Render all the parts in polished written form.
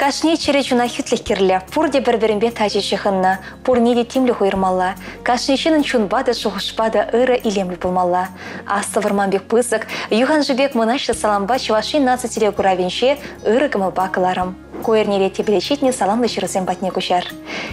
Кашни черечуна хютлих кирле, пурде бір-бірінбе тачи шығынна, пурнеде тимлі хуйырмалла. Кашнишінің чунбады шухушпады ыры илемлі болмалла. Асты варманбек пызык, юхан жібек мұнашты саламба чываши наци теле куравенше ыры гымылба кыларым. Койернеле тебелечитне саламлы шырызен батне кушар.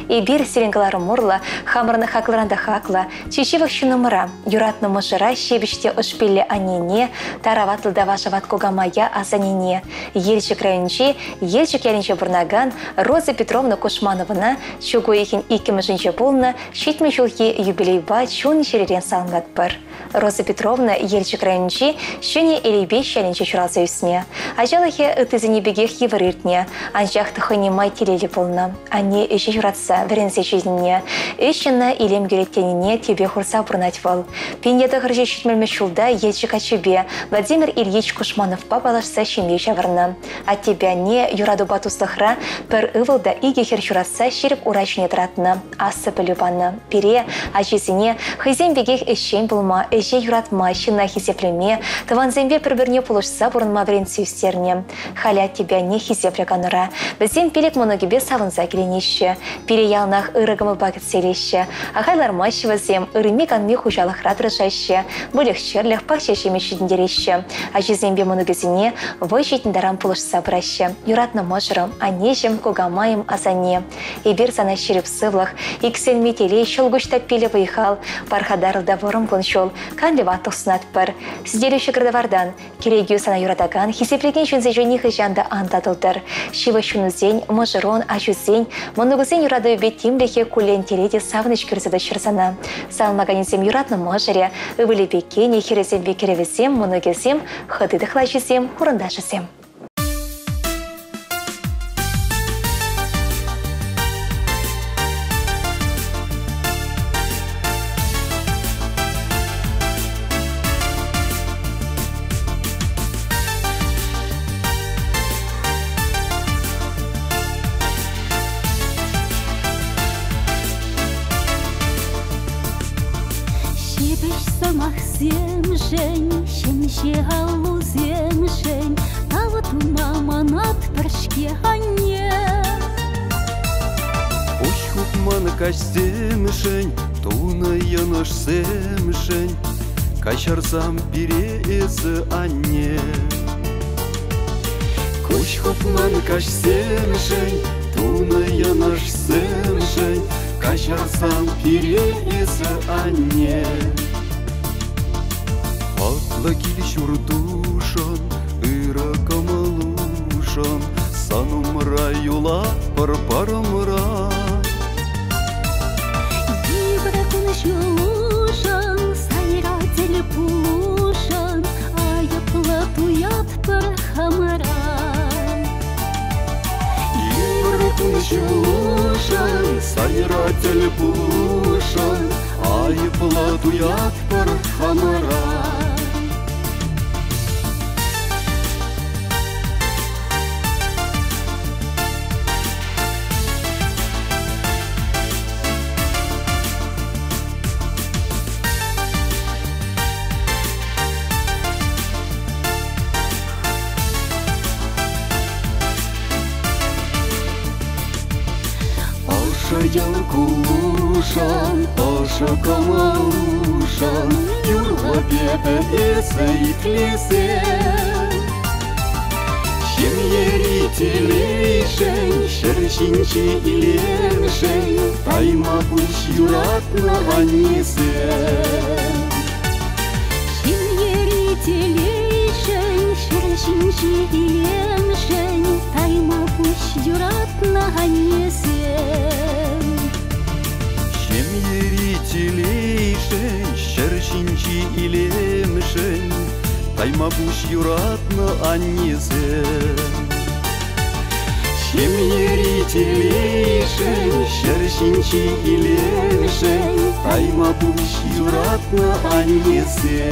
И бир сиренгалары мурла, хамырны хакларанда хакла, чечевых шунымыра, юратны мышыра шебіште ұшпелі анене, тараватлыда вашават когамая азанене. Елчик районче, елчик ялінче бұрнаган, Роза Петровна Кушмановына, шугу ехін икімі болна, шитме жылхи юбилейба чун шеререн салымлат бір. Роза Петровна елчик районче, шуне элейбе шалінче чуралза үсіне. Ажалахе ытызіне бегех евариртне, анчах тахыне май телелі болна. Ане үші жүратса, віренсе жизніне. Үшіна илем гюреттеніне тебе хурса бұрнать вол. Пенеді ғырже шүтмелме шулда елчик ачыбе, Владимир Ильич Кушманов папалашса шеме жавырна. От тебя не юраду батуслыхра, пір ывылда иге хер жүратса шеріп урачыне тұратына. Асы пілюбаны. Пере, ачесіне, хызен бегех эшен болма, эше юратма, шына хизеплеме, таванзембе бір-бірне пулышса бұрынма врен сүйістерне. Халя тебя не хизеплеганыра. Бізден пелек моногебе савынса келенеші. Пере ялнах ырыгымыл бакет селеші. Ахайлар машывазем, ырыме канме хужалық радырышайшы. Бөлік шерліх пақшешеме шүдіндереші. Ачезембе моногезіне войшетіндарам пулышса бұращы. Юратны можырым, анежім, когамайым азане. Ибір зана шеріп сывлық, иксен метелей шылгушта пелі выйхал, пархадарылда ворым бұншол, канлева тұқсынат бір. Сізделуші кірдавардан, керегеу сана юрадаган, хисеплеген жүнзе жөнихы жанды андадылдыр. Шивы шунузен, можырон, ажузен, моногузен юрады бетимлехе кулен теледе савыныш кірзіді шырзана. Салмаганезем юратны можыре, өвілі бекене, херезем бекеревізем, моногезем, хыдыдықла жүзем, хұрында жүзем. Качарсам переезы анне. Куш хопман кашсемшень, туна янаш семшень, качарсам переезы анне. Хатла килиш урдушан, ыра камалушан, санумра юла парпарамра. Дибра кунш юлушан, пушан, а я платуят пархамара. Ивркунчушан, сайратель пушан, а я платуят пархамара. Кулушан, Оша камалушан, юрла беда эса и тлесе. Чем ерителейшен, шершинчи илемшен, тайма пуш юратна анесе. Чем ерителейшен, шершинчи илемшен, тайма пуш юратна анесе. Ерителейшен, шершинчи илемшен, тайма буш юратна аннезе. Чем ерителейшен, шершинчи илемшен, тайма буш юратна аннезе.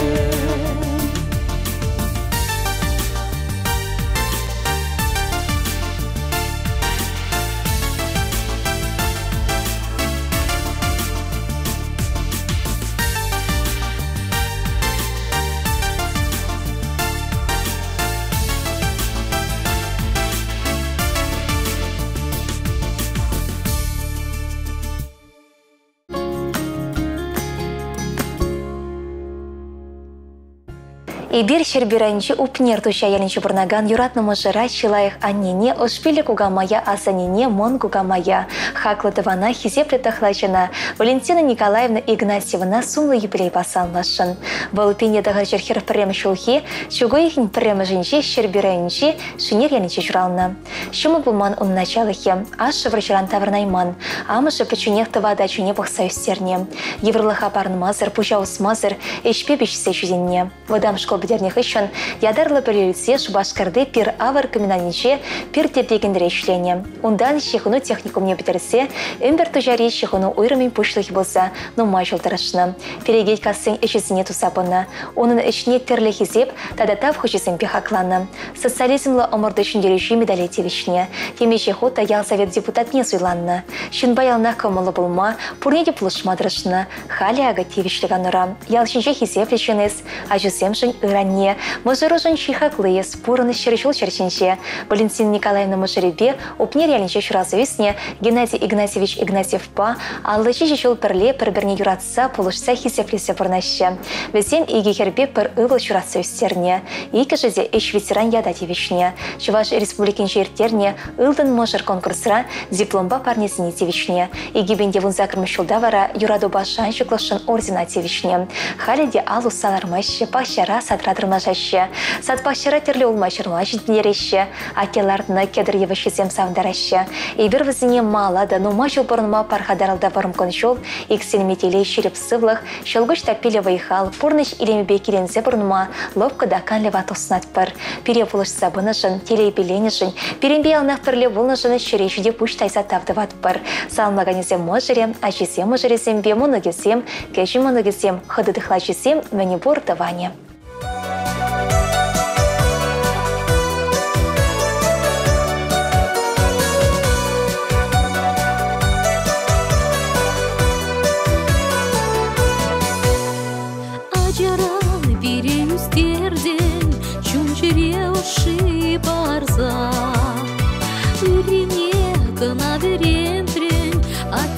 И бир шербиранчи упнер туша ялинчи бурнаган юратному жира чилаях аннине ошпили кугамая асанине мон кугамая. Хаклатывана хизепле тахлачина Валентина Николаевна Игнатьевна сумлы юбилей пасанлашын. Валупине дага жерхер прем шулхи, чугоихин прем жинчи шербиранчи шинер ялинчи журална. Шумы булман он началахе, аш врачаран таврнайман, амышы печунех тавада чуне бахсаюстерне. Еврлаха парнмазыр, пужаус мазыр, эшпе бешсе чузенне. Выдам школ бедерних ищен, ядарлы полюльцеш башкарды пир авар каменаниче, пир теплегендре чление. Ундан щехуну техникум не бетерсе, эмбер тужари щехуну уйрами пушлых болса, но мажул тарашна. Перегеть касын эчесине тусапына. Onun içine terли хизеп, тада тав хочесен пехаклана. Социализмла оморды шундерещи медали тевичне. Темече хота ял совет депутат не суйланна. Шин баялна комолы булма, пурнеде плушма драшна. Хали ага тевичлиганура. Ял шинче хизеп леченес, а жусем шин иранне. Можерожен чихаклыес, пурны щерещул черченче. Валентина Николаевна Можеребе, упнер ялинче шуразовесне, Геннадий Игнатьевич Игнатьев-па, аллычи жечул перле перберне юратса, полушса хизеп лесе пурнаще. Весен иги хербе пер ывыл шуразовестерне. Ики жезе эш ветеран яда тевичне. Чуваш республикин жертерне, ылдын можер конкурсра, дипломба парнесіне тевичне. Иги бенде вун закрмышулда вара, юрадоба шаншуклашын ордена тевичне. Халиде алу салармаще, пащара сатрадырмажаще. Сат пащара терле улмашырма жиднереще, акелардына кедр евашесем савдараще. Ибір візіне мала да нумашыл бұрынма пархадаралда варым коншол, иксен метелей шереп сывлых, шолгыш тапиле вайхал, пурныш илеми бекелензе бұрынма, ловка да канлева тоснат пар. Пере булышса бынышын, телей беленішін, перенбе алнақ пірле болнышыны шерешуде пуш тайса тавдыват пар. Салмаганезем можере, ачесем можересем, бе моногесем, кеші моногесем, хыдыдыхлачесем, мәне бор даване.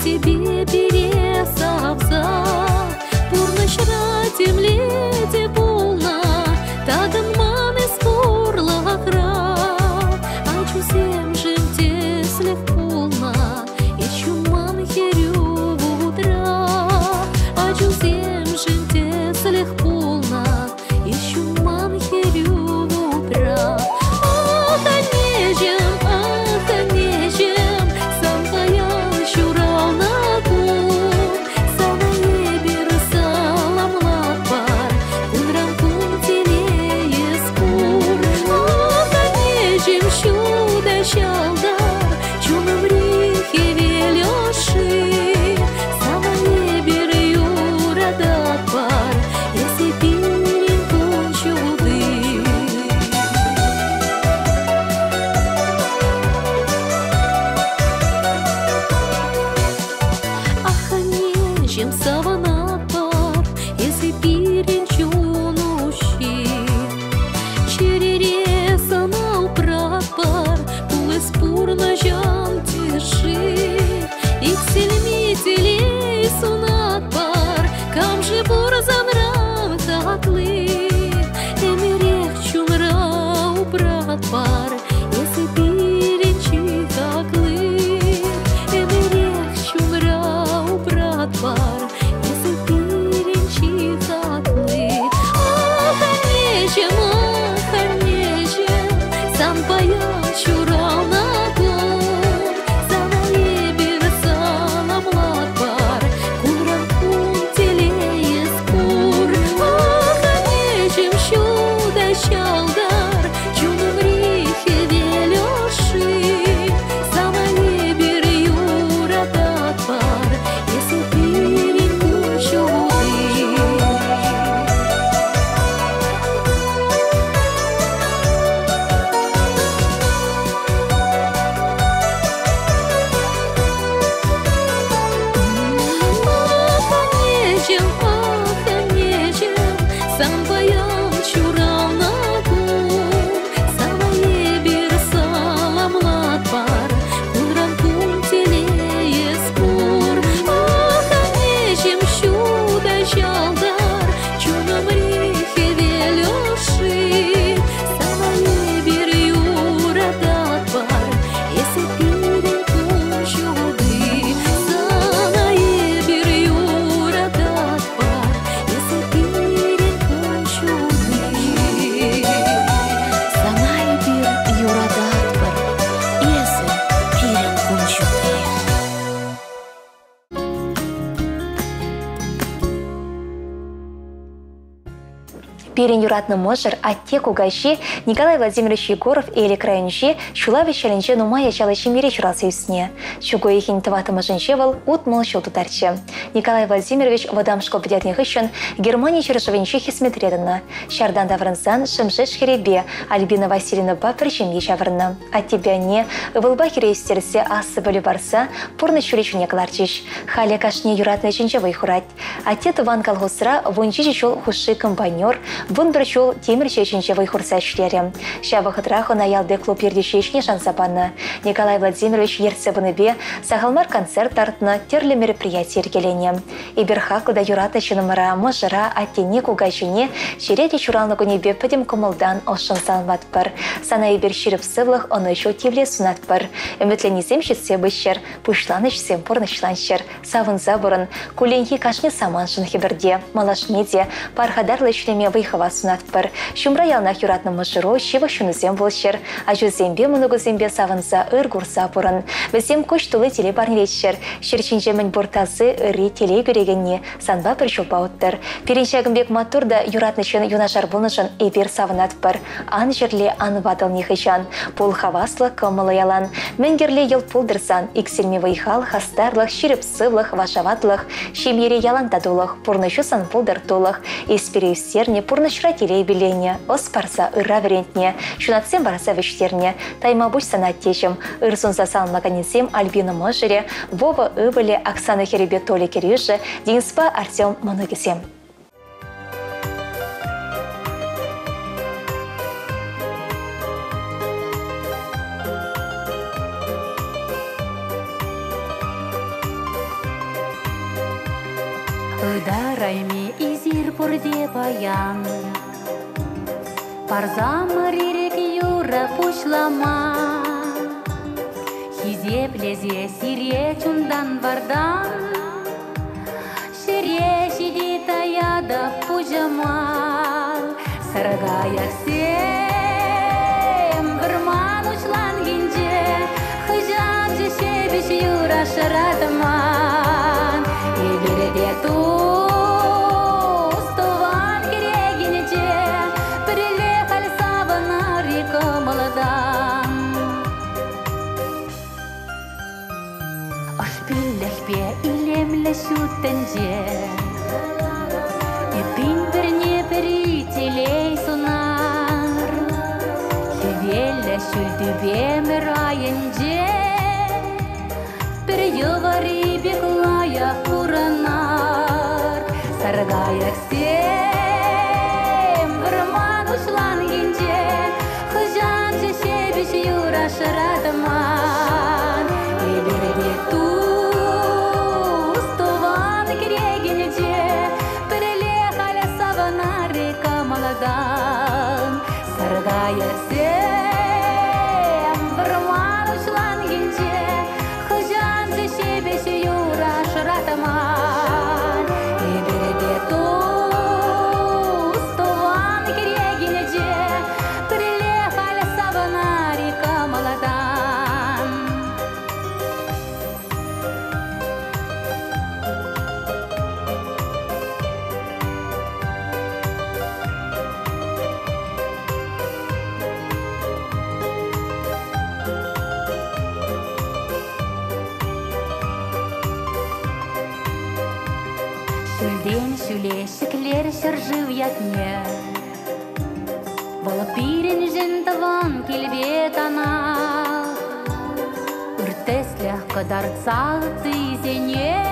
Тебе пересавза, пурнышра темлете пол. Перен юратны можыр атте кугайши Николай Владимирович Егоров или крайнши Шулави шаленче нумая чалачи мире чурасы юсне. Чуго ихин таватымы женщевал утмал шел тутарче. Николай Владимирович вадамшко бдятних ищен Германии черешевенчи хисметредана. Шардан даврынсан шымшеш херебе Альбина Васильевна бапричем ешаврна. А тебя не вылба херестерсе асы были барса порны чуречуне кларчиш. Халя кашне юратны женщевый хурать. Атет ван колхозра вунчи чул хуши компаньор вун бірчул темір шешінчевый хурса ішлері. Шабы хытрахы наялды клуб ердешешіне шансапаны. Николай Владимирович ерцебінебе сағалмар концерт артына терлі мероприятие ергелене. Иберхақлыда юраты чынымыра мұжыра аттене кугайшыне шереде чуралны күнебе пөдем кымылдан ошын салматпыр. Сана ибер шеріп сывлық оны шо тевле сунатпыр. Үмітленесем шетсе бішшер, пұшланышсем порнышланшыр. Савын забырын, куленхи кашне саманшын хебірде, малашнеде, пархадарлы шлеме выйхава сунатпыр. Шумра ялнах юратны мұжыру шива шунызем болшыр. А жүзембе мұнығызембе савынса ыргурса бұрын. Бізем көш тұлы теле барнелешшір. Шерчинжемін бұртасы үрі теле көрегенне санба бір жолбауыттыр. Переншәгімбек матурда юратнышын юнашар болнышын эбер савынатпыр. Ан жерле ан вадыл нехыжан. Пол хаваслы кымылы ялан. Мәнгерле ел пулдырсан. Икселме выйхал хастарлық, ширіп сывлық, вашаватлық. Шемере ялан тадулық. Пурнышу сан пулдыр толық. Эспере үстерне пурнышра теле билене. Оспарса ырра верентне. Шунатсем бараса вештерне. Тайма буш санат тежім. Ырсунса салмаганезем Альбина Можере. Вова Ыбыле, Оксана Херебе Толи Кирюши, Дениспа Артем Моногисем. Ыдарайме изир порде баян, парзамыр ирек юра пушлама. Хизе плезе сире чундан бардан, шире шиди таяда пужамал. Саргая сем гырман учлан гинже, хыжан же шебеш юра шаратман. И береде тустован керегинече, прилехал савана река молодан. Ашпиллехпе илемле шутенже, и пин перне перителей сунар. Хевелле шультубе мираенже, переевари беглая уранар. Саргая всем варман ушлан гинже, хыжан же шебеш юра шарадаман. И береге тустован керегинече, перелехали савана река молодан. Саргая всем варман ушлан гинже, хыжан же шебеш юра шарадаман. И береге тустован керегинече, перелехали савана река молодан. Шүлден шүлешіклер шыржыв ятне, Бала пирен жентаван келбет ана. Үртеслях кадарца тызене,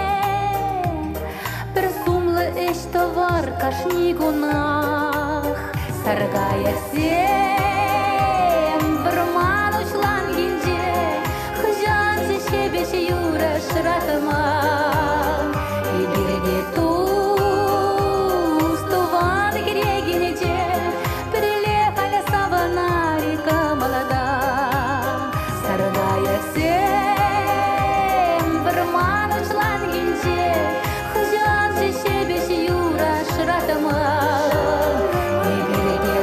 бір сумлы эш товар кашни гунах. Саргая сем бірман учлан гинже, хыжан же шебеш юра шыратыман. И береге тустован керегинече, перелехали савана река молодан. Саргая всем бірман учлан гинже, хыжан же шебеш юра шыратыман. И береге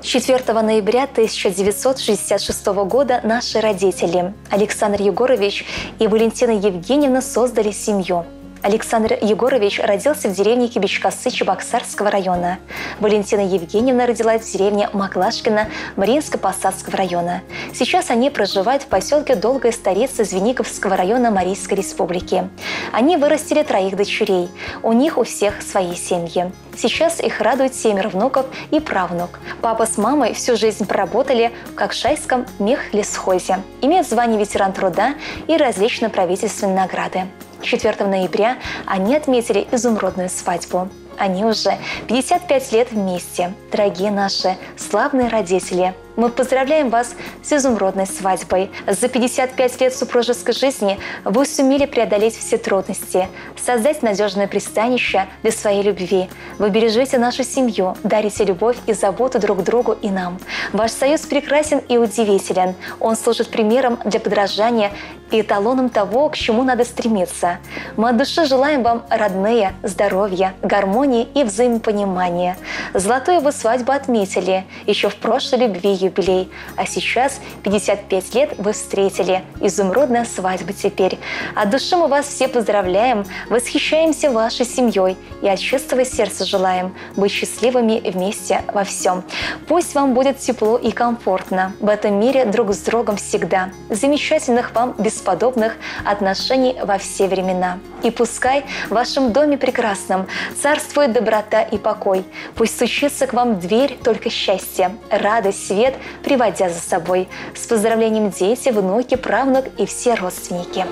4 ноября 1966 года наши родители Александр Егорович и Валентина Евгеньевна создали семью. Александр Егорович родился в деревне Кибичкасы Чебоксарского района. Валентина Евгеньевна родилась в деревне Маклашкино Мариинско-Посадского района. Сейчас они проживают в поселке Долгая Старица Звениговского района Марийской республики. Они вырастили 3 дочерей. У них у всех свои семьи. Сейчас их радует 7 внуков и правнук. Папа с мамой всю жизнь проработали в Кокшайском мехлесхозе. Имеют звание ветеран труда и различные правительственные награды. 4 ноября они отметили изумрудную свадьбу. Они уже 55 лет вместе. Дорогие наши славные родители, мы поздравляем вас с изумрудной свадьбой. За 55 лет супружеской жизни вы сумели преодолеть все трудности, создать надежное пристанище для своей любви. Вы бережете нашу семью, дарите любовь и заботу друг другу и нам. Ваш союз прекрасен и удивителен. Он служит примером для подражания и эталоном того, к чему надо стремиться. Мы от души желаем вам, родные, здоровья, гармонии и взаимопонимания. Золотую вы свадьбу отметили еще в прошлой любви юбилей, а сейчас 55 лет вы встретили. Изумрудная свадьба теперь. От души мы вас все поздравляем, восхищаемся вашей семьей и от чистого сердца желаем быть счастливыми вместе во всем. Пусть вам будет тепло и комфортно в этом мире друг с другом всегда. Замечательных вам бесподобных отношений во все времена. И пускай в вашем доме прекрасном царствует доброта и покой. Пусть стучится к вам в дверь только счастье, радость, свет, приводя за собой. С поздравлением дети, внуки, правнук и все родственники.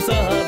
Sağ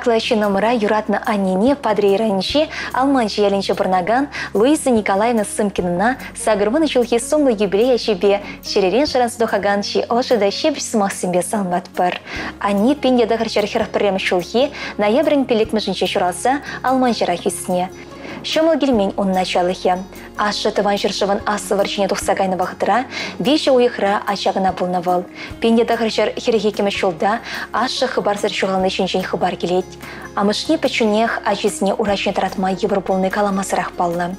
Аклаши номера юратна анине подрейранчи алманчи яленче бурнаган Луиза Николаевна Сымкинына сагырваны жылхи сумлы юбилея чебе шеререн шарансдохаган чи ожида щебч смахсимбе салмат пар. Они пинья дахарчар херапрем шулхи ноябрин пиликмежинче шураса алманчара хисне. Шомыл гельмень он началыхе. Ашы тыван жыршыван асы варчине тухсагайны вахтыра, вещи уйхра ачагына пулнавал. Пенде дахарчар херехекеме шулда, ашы хыбарсыр шуғалны чинчен хыбар келет. Амышне печунех ачисне урачне таратма европолны каламасырах паллы.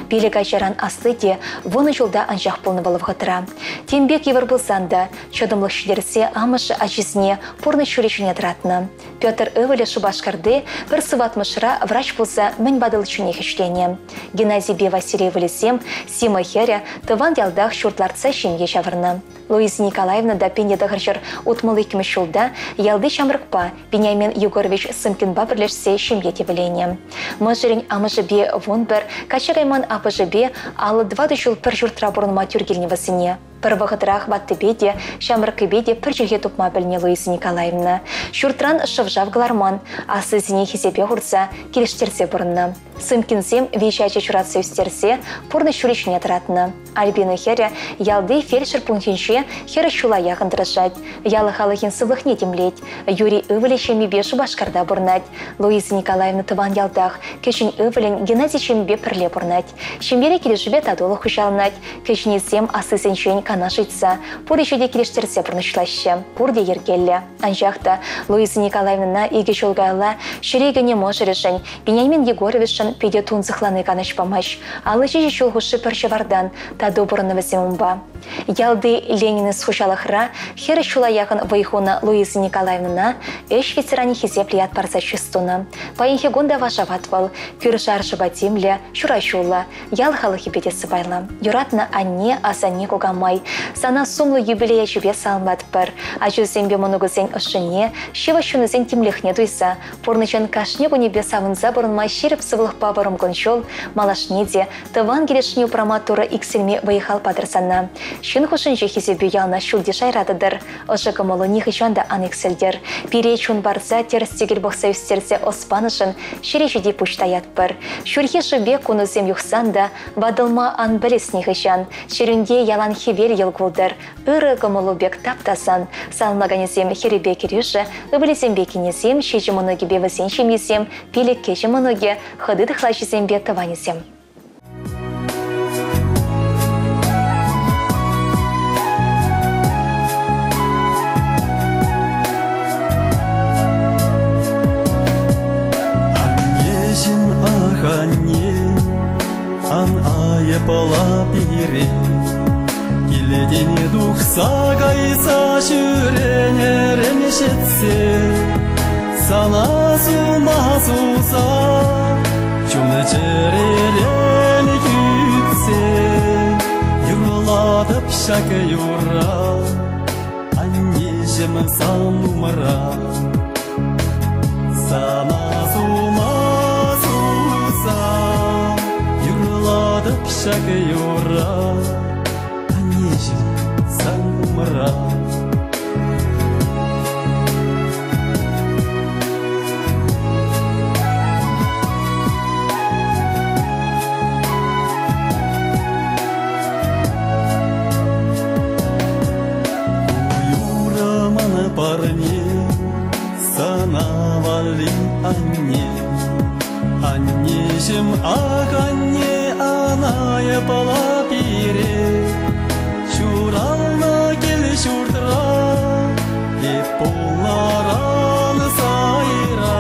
Пелек ачаран аслыде, воны жолда анчах пулнавал вахтыра. Тембек европылсанда, чодымлық шидерсе амышы ачисне порны шуречуне таратны. Петр Өвілі шубашкарды бір сыватмышыра врач болса мін бадыл чунех ичлене. Геннадий Бе Васильев Сем, Сима Херя, тыван ялдах шуртларца шимге шавырны. Луиза Николаевна да пенде дахарчар утмалы кеме шулда, ялды шамрыкпа, Беняймен Егорович Сымкинба бірлешсе шимге тевелене. Мыжырень амыжы бе вунбер, качагайман апыжы бе, алы 20 жыл пір журтра бұрынма тюргеліне васыне. Бір вағыдырақ батты беде, шамрыкы беде пір жерге тупма біліне Луиза Николаевна. Шуртран шывжав гларман, асы зіне хизепе ғұрса, келіштерсе бұрынны. Сымкинсем вейшачы чуратсы үстерсе, порны шуречіне таратны. Альбина Херя ялды фельдшер пунктинче хері шула яғын дырышать. Ялы халыхин сывлықне темлет. Юрий Өвілі шемебе шубашкарда бұрнать. Луиза Николаевна тыван ялдах, кешін Өвілін Геннадий шемебе пірле бұрнать. Шембере келешібе тадолы хушалнать. Кешінесем асы сенчен канашитса. Пур ешеде келештерсе бұрнышлаще. Пурде ергелі. Анжақта Луиза Николаевна иге жолгайла шерегіне може решень. Беняймен Егоровичын педе тунзықланы канаш помощь. Алы жеже шолғышы першевардан та добырынывы земумба. Ялды Ленины схушалахра хері шула яғын вайхуна Луиза Николаевна эш ветерани хизеплият парса чистуна. Паинхе гонда вашаватвал, кюршар шабатимля, шурашула, ял халахи бедесі байла. Юратна анне асане кугамай, сана сумлы юбилея чубе салмат пар, ачу зембе моногузен ышыне, шева шунызен тимлехне дуйса, порнычан кашне гунебе савынза бұрынмай шеріп сывлық паварым гончол, малашнеде, тыван келешне проматура иксельме вайхал падырсана. Шын хушынче хизебе ялна шулде шайратыдыр. Ошы кымылы нихычанда анексельдер. Пире чун барса терстегел бақса үстерсе оспанышын шерешеде пуштаят бір. Шурхе шыбе кунызем юхсанда, бадылма ан білес нихычан. Шерінде ялан хевер елгулдыр. Үрі кымылы бек таптасан. Салмаганезем херебе кереші, үбілесем бекенезем, шежі мұныге бевісен шемесем, пелек кеші мұныге, хыды дықлашызем бе тыванезем. Пала пире, келедене дух сагайса жүрене ремешетсе, сана сумасуса, чуны жерелен күтсе, юрладып шаке юра, аннешім санумара, сана шага юра, анежім санумара. Юра мана парне, санавали анне, анежім ағанне, аная пала пире, шурална кел шуртра, епуларан сайра,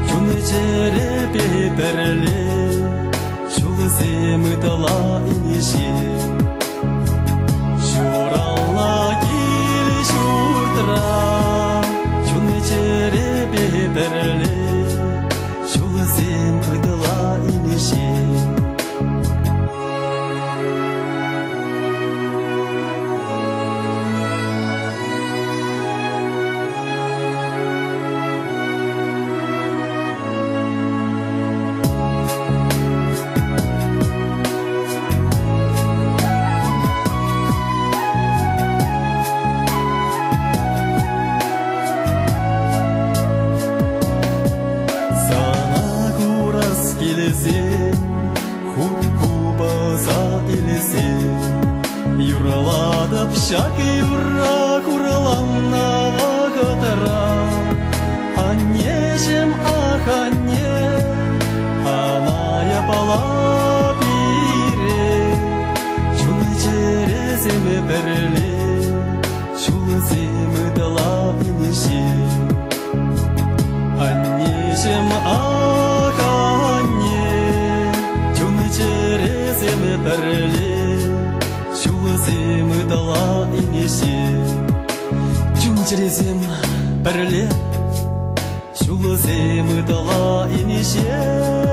чуны жере петерле, шулы земытала инише. Шурална кел шуртра, чуны жере петерле, шулы земытала инише. Всякий враг урланна вагатара, а нежем аханне, аная пала пире, чулы череземе берле, чулы земы дала инесе. А нежем аханне, чулы череземе берле, Чулызым дала инесе, Чунчерезем берле, Чулызым дала инесе.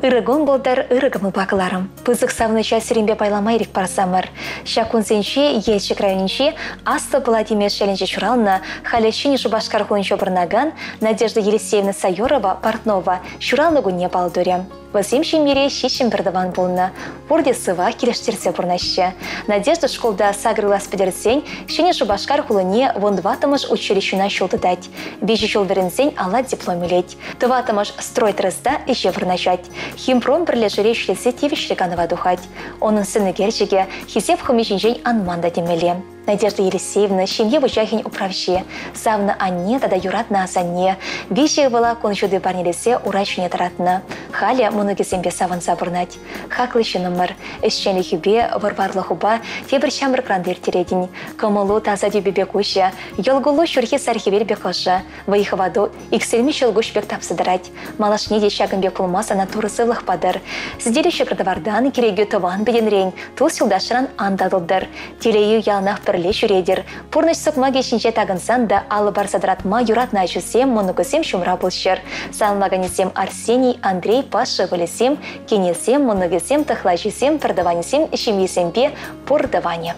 Ырыгон болдар ырыгымы бақыларым. Пызық савыныча сиренбе пайламайрик парсамыр. Шакун сенче, ельчик районинче, Асты Владимир Шеленче чурална, Халячини Шубашкар хулынчо бірнаган, Надежда Елисеевна Сайорова, Портнова, чуралнагу не балдуря. Васимши мире щищем бердаван болна. Урде сыва келештерсе бурнаще. Надежда школда сагрылас педерсень, Шини Шубашкар хулыне вон дватымыш училищуна шулдыдать. Бежи шулдырынсень ала дипломилеть. Тыватымыш строить разда ище вырначать. Химпром бірлежіре шлесе тевішліганова духать. Оның сыны герчеге хизеп хымешінжен анманда демеле. Надежда Елисеевна шемье вучахин управще. Савна анне тада юратна асанне. Беші вала кончуды барнелесе урачуне таратна. Халя моногесембе саван забырнать. Хаклышы номер. Эшченли хюбе, варварлы хуба, тебір шамыр крандыр тередін. Комылу таза дюбебе куща. Йолгулу шурхи сархивер бекоша. Вайхаваду иксельми шелгуш бек тапсыдырать. Малашне де шагымбе кулмас анатурысы влахпадыр. Сіздеріші продавардан керегю тован беденрень. Тул сюлдашыран андадылдыр. Телею ялнах пірле жүредер. Пурныш сықма кешінче тағынсан да алы бар садыратма юратна жүсем, моногосем шумра бұлшыр. Санлаганесем Арсений, Андрей, Паша, Валесем, Кенесем, моногесем, тахлажесем, продаванесем, шемесембе, пурдаване.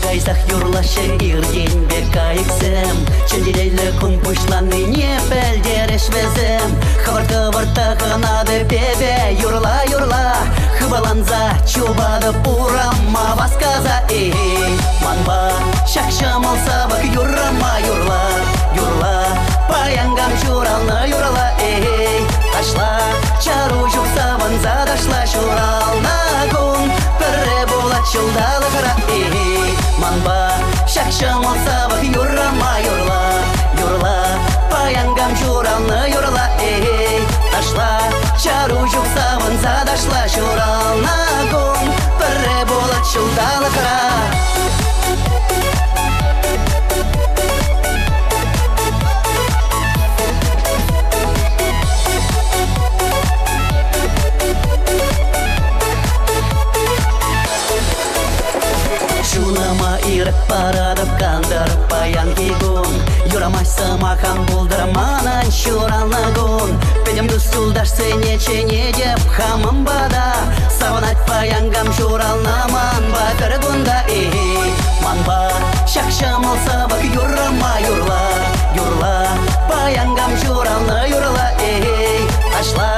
Гайзах юрлашы ирден бек айыксым Ченделейлі күн пушланы не пәлдереш везім Хывырты-вырты ғынады бебе юрла-юрла Хыбаланза чубады пурама васказа Манба шақшым олса бак юрама юрла Юрла паянгам журалны юрла Ашла чару жукса ванза дашла журална гун Пірре болат жылдалы қыра Манба шақшым олса бак юрама юрла Юрла паянгам журалны юрла Ашла чару жукса ванза дашла журална гун Пірре болат жылдалы қыра Шунама иріп барадып қандырып паян кегун Юрамай сымақан бұлдырманан шуралны гун Педем дүстулдаш сенечене деп хамым бада Саванат паянгам журалны манба бір гунда Манба шақшым олса бак юрама юрла Юрла паянгам журалны юрла Ашла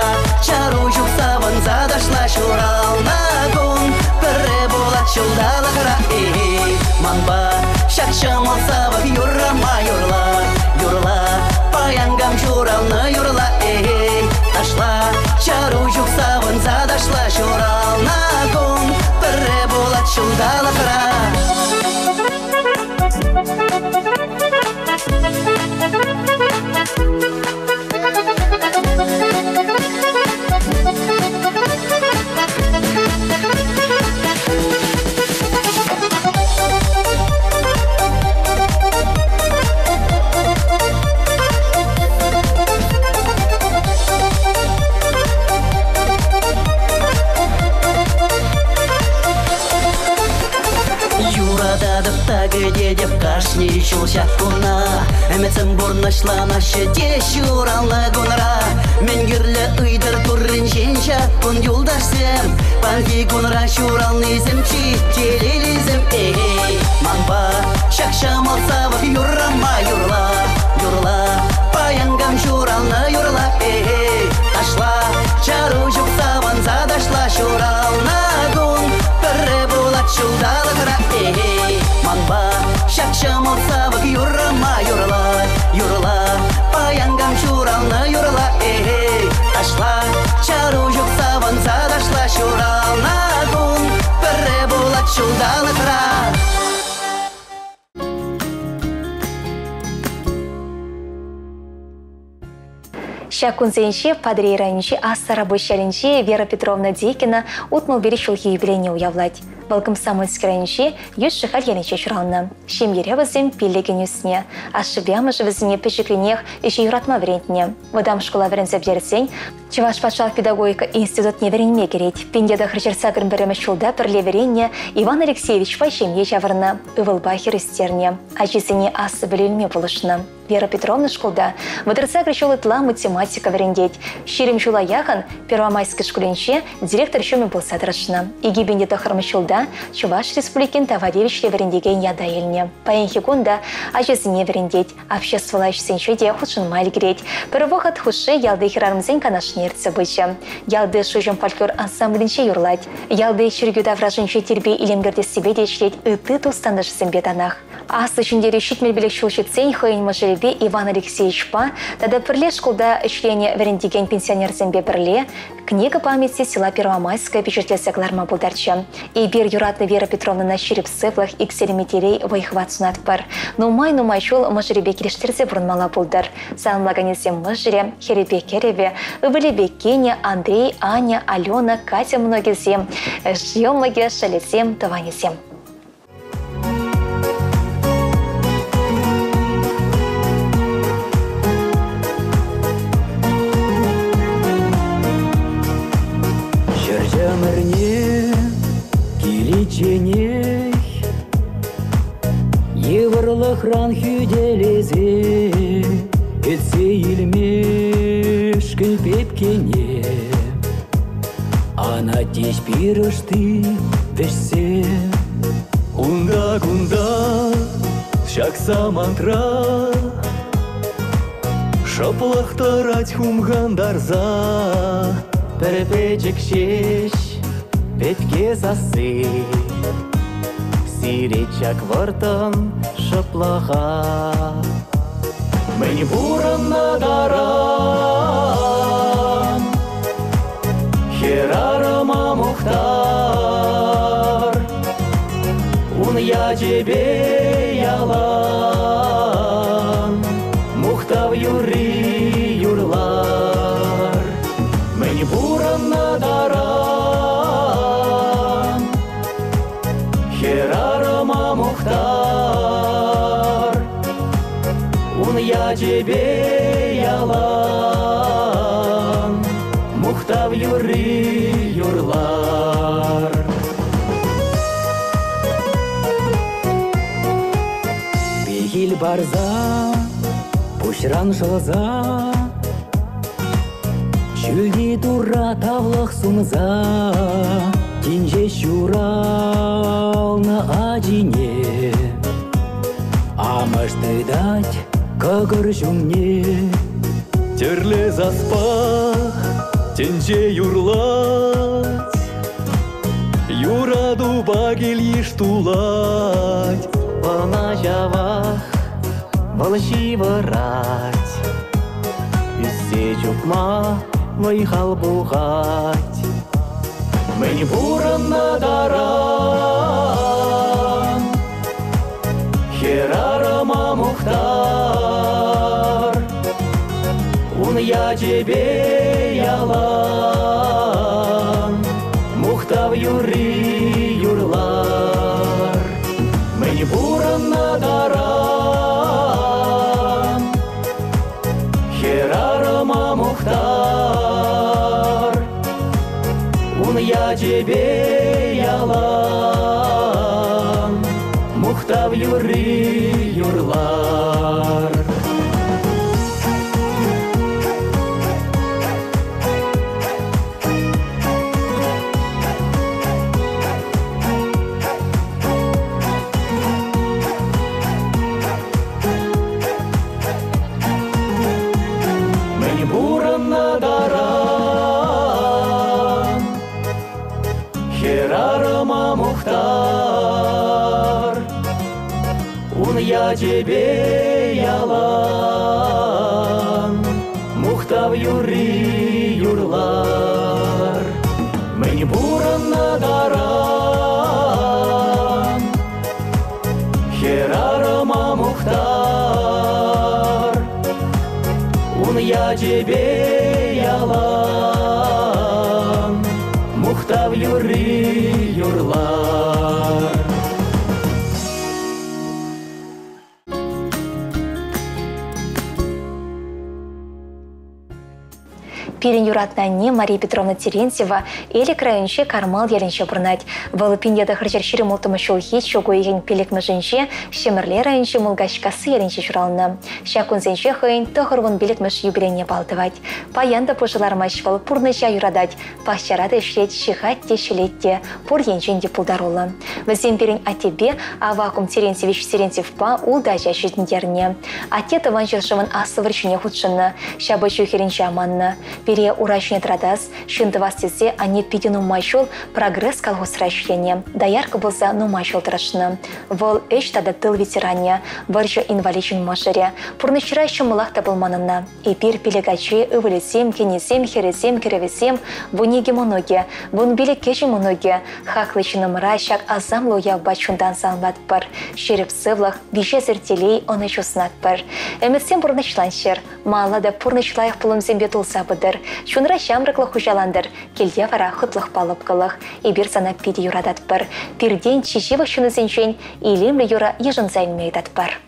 чару жукса ванза дашла журалны гун Пірре болат жылдалы қыра Манба шақшым олса бак юрама юрла Юрла паянгам журалны юрла Ашла чару жукса ванза дашла журалны гун Пірре болат жылдалы қыра кашни чулша куна Эмецем бурнашла наша дешуранла гунра Мен гирле ыйдыр туррин женча кун юлдашсем Панки гунра шуралнызем чи телелизем эй Манба шакшам алсавах юррама юрла Юрла паянгам шурална юрла эй Ташла чару жук саван задашла шурална гун Перре булат шулдала кра эй Манба шакшам алсавах юррама юрла Юрла паянгам шурална юрла эй Ташла чару жук саван задашла шурална гун Перре булат шулдала кра Шакунзенче падрейранче аса рабочаленче Вера Петровна Дикина утмал берешулхи юбилейне уявлать. Балкам самойскранче юж шихаль яленче чурална. Шем еревазем пилеген юсне. Ашибямыш вазине пешекленех еще юратма врентне. Водам школа врензеп дерсень. Чеваш пачал педагогика институт не веренме кереть. Пиндеда хрчерца грмбереме шулда перле веренне Иван Алексеевич пащемье чаварна. Ивылбахер истерне. Ачисене аса білелме булышна. Вера Петровна школда выдырца кричала тла математика врендеть. Щирим чула яхан первомайской школенче директор шуми был садрашна. И гибендета хармачулда Чуваш республикин тавадевич врендеген ядаильне. Паенхи гунда ачисене врендеть. Обществовала сенчуде худшин мальгреть. Первохот худше ялды хирармзен канашнерце быча. Ялды шужем фольклор ансамблинче юрлать. Ялды чиргюда враженче тербе илемгерде себе дечлеть и ты тустандыш сембетанах. Асы чунде решить мельбелек чулчицень хойн мажелебе Иван Алексеевич па, тогда перле школда члене верендеген пенсионер зембе перле, книга памяти села Первомайская впечатлился гларма булдарча. И бир юратна Вера Петровна на щирип сыплах и ксереметерей воихватсунат пар. Ну май чул мажелебе кирештерзе брунмала булдар. Сан лаганесем мажере, херебе кереве, ыбылебе Кеня, Андрей, Аня, Алена, Катя многизем, жьемлаге, шалесем, таванесем. Ömürne kilitçeney Yıvırlıqran hüdeleze Etse ilmeş kılpepkene Ana teş pirıştı veşse Унда гунда шакса мантра Шаплахтарать хумгандарза Перепечек шеш петке засы Сиречак вартан шаплаха Мені буран надаран Херарама мухтар Он я тебе ялан Мухтав юри юрлар Мені буран надаран Херарама мухтар Он я тебе ялан Мухтав юри юрлар Бегил барза пушран жолза Чүлди тура тавлық сумза Тинже шурална адине Амашты дать кагыр жумне Терле заспах тенже юрлать Юраду багел ештулать Вана жавах балши варать Үссе чукма вайхал бугать Мені буран надаран Херарама мухтар Он я тебе ялан Мухтав юри юрлар Мені буран надаран Херарама мухтар Он я тебе ялан Мухтар мухтав юри юрлар. Мені буранна даран, херарама мухтар, ун я тебе ялан, мухтав юри юрлар. Мені буранна даран, херарама мухтар, ун я тебе ялан, мухтав юри юрлар. Пирин юратнанне Мария Петровна Терентьева или крайынче кармал ялинче бұрнать. Валыпин яда хырчарширы мултымы шулхет шугу еген пелек mëжынче шемірлер айынче мулгашкасы ялинче журалны. Шакунзенче хыйын тұғырвын белек mëж юбилене балтывать. Паянда пожылар машвал пурныча юрадать. Пахчарада ишлет, шихать те шелетте, пур енченде пулдарулы. Візен пирин а тебе, а вакуум Терентьевич Терентьевпа улдача житіндерне. Атета ванчылшывын асывырчыне худшыны, шабычу херенче аманны. Пере урачне традас, шындывас тезе ане пидену майшул прогресс колхоз расчлене. Даярка болса ну майшул трашны. Вол эш тада тыл ветеране, варжа инваличен машере. Пурнычыра еще мылахта болманына. И пир пелегачи, ывылесем, кенесем, хересем, керевесем, вунеге моноге, вун биле кече моноге. Хаклычыны мыра шак азамлу яв бачундан санлат пар. Шереп сывлах, виже зертелей он еще снат пар. Эмесем пурнычлан шер, мала да пурнычлаях пулымзем бетулса быдыр. Шунра шамрыклы хужаландыр, келде вара хытлых балып кылых, и бир сана пиде юрадат пар. Пирден чижевых шуны зенчен, илемлі юра ежын займейдат пар.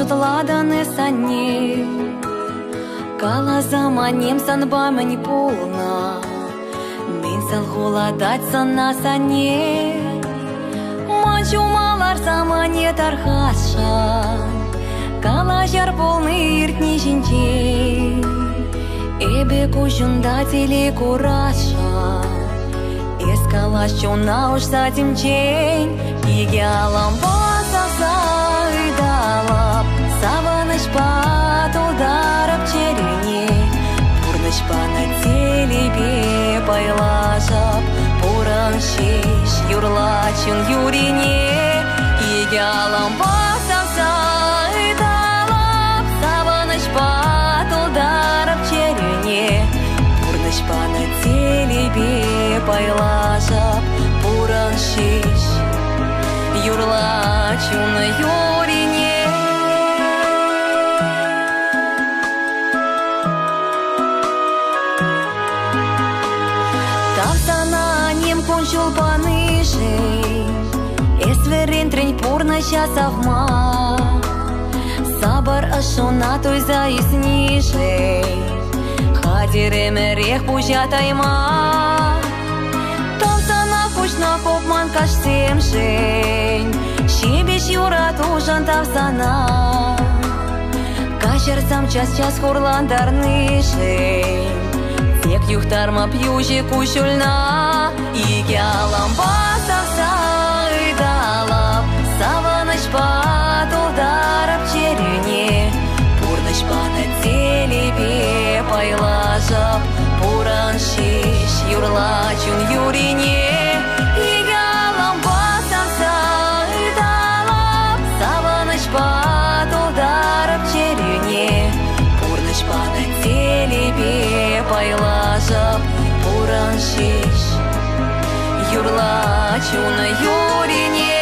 Ладаны сане, кала заманем санба мені полна, мен сал холадать сана сане, мачу малар замане тархаша, кала жар полный иртни жинче, эбе кушунда теле кураша, эскала щуна уж сатим чень, иге алам басаса ыдала. Саваныш патылдарып черене, пурныш пана телебе байлашап, пуран шеш юрлачын юрине, иге алам басамса ыдалап. Саваныш патылдарып черене, пурныш пана телебе байлашап, пуран шеш юрлачын юрине. Чулпаныше, эсверен трень пурна часовма, сабар ашона той заиснише, хадиреме рех пужатайма, тавсана кучна копман кашсемшень, щебеш юра тужан тавсана, качер сам час хурландарнышень. Тек юхтарма пьюжи кушульна, иге алам басавса ыдалап. Саваныш патылдарып черене, пурныш пана телебе байлашап, пуран шеш юрлачун юрине, иге алам басавса ыдалап. Саваныш патылдарып черене, пурныш пана телебе байлашап. шиш, юрла чуна юрине.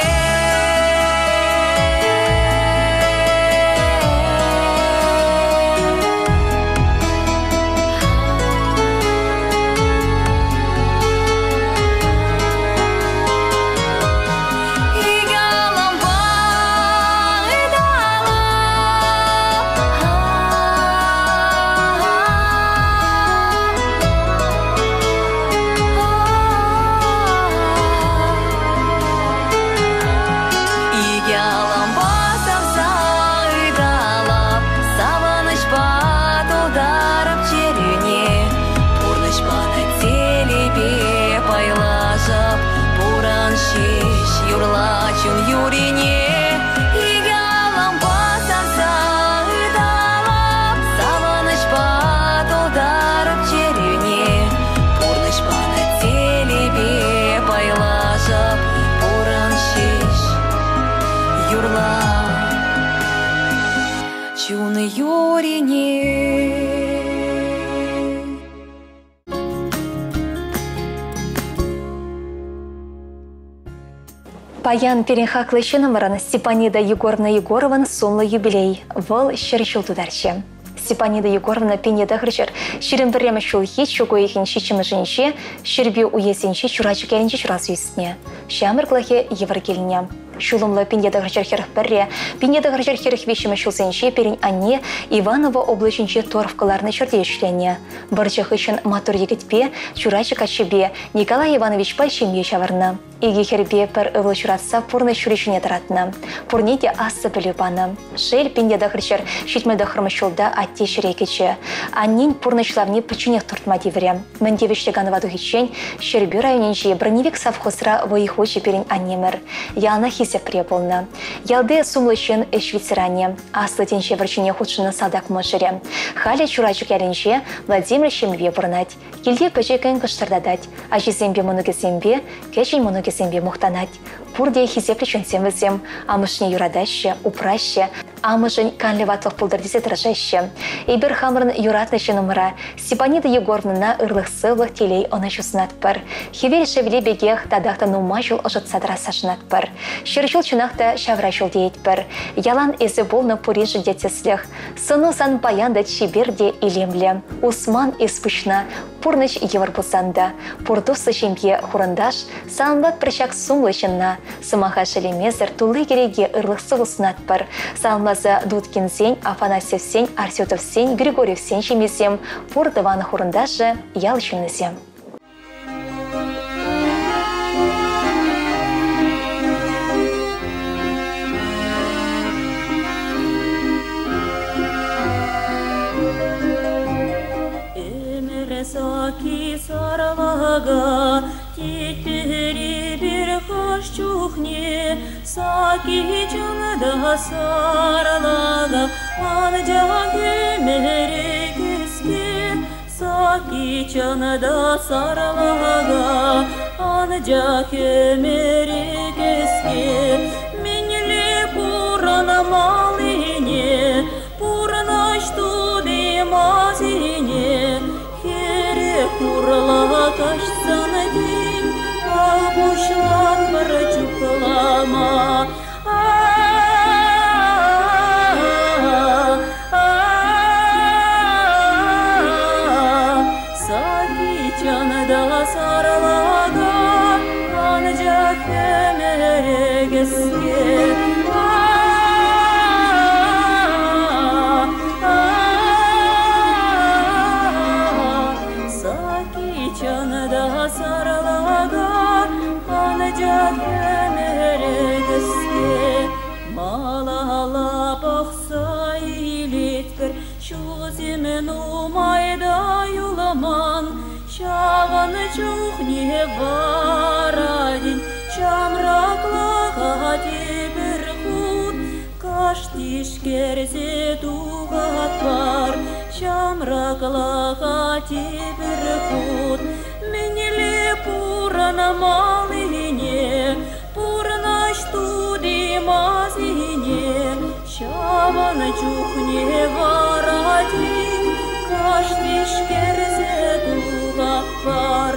Паян перенхаклы шынымырын Степанида Егоровна Егорован сомлы юбилей. Выл шырышыл тударчы. Степанида Егоровна пенеда хрычыр. Шырын біремі шулхи чугу ехін шичімі жынши, шырбе уесенши чурачы кәлінчі чурасы үстіне. Шамырглахе еваргеліне. Шулымлы пенеда хрычыр херх бірре, пенеда хрычыр херх вешімі шулсенши перен анне Иванова облачынче торфкаларны чырде ішлене. Бірчі хычын матур егітпе, чурачы качыбе Николай Иванович Пальчемге чаварны. Иги хербе пір ывлы чуратса пурны шүрешіне таратны. Пурнеде асы білюбаны. Шел пенеда хрычыр шитмелді хырмышылда атте шірекечі. Аннен пурны шлавне пычынех туртма девре. Мендевішті ганываду хичен, шербе районенче броневик совхозра воихочи перен аннемір. Ялна хисе преболны. Ялде сумлышын эшвицеране. Аслы тенче врачыне худшыны садак мышыре. Халя чурачык ялінче Владимир Шемве бұрнать. Келде пөчекін кыштырдадать. Ажизембе мұнугезембе, кечен мұнугезембе мұқтанать. Пурде хизеплі чөнсемізем, амышне юрадаще, упраще, амышын канлеватлық пулдырдезе тыржаще. Эйбір хамырын юратнышы нумыра Степанида Егоровна ырлық сывлық телей оны чусынат пыр. Хевел шевеле бегех тадақта нума жыл ұжытсадыра сашынат пыр. Шыршыл чынақта шавра жыл дейт пыр. Ялан эзі болны пурежі детесліх. Сыну сан паянда чеберде илемлі. Усман испышна, пурныч евар бұзанда. Пурдусы жемге хурындаш, салынлат причак сумлышынна. Сымаха шелемезір тулы кереге ырлық сывысынат пыр. Салмазы Дудкин сень, Афанасьев сень, Арсютов сень, Григорьев сень шемезем, пурдываны хурындажы ялчынызем. Саки саралага, тетпери bir kaş çuhne, saki canada saralaga, ancak ömeri keske, saki canada saralaga, ancak ömeri keske, minli purana maline, purana штуди mazine. Kurla kaçsana din, avuşlan bir çuklama. Saki canada saralaga, ancak ömere geske. Malala baksa iyiliktir, şu zemin umayda yulaman, şağını çok ne var adin, şamrakla hadi bir hud, kaş dişkerse tuğat var, şamrakla hadi bir hud, minili purana maline, purana штуди mazine, şavana çuhne var adin, kaş dişkerse tuğat var,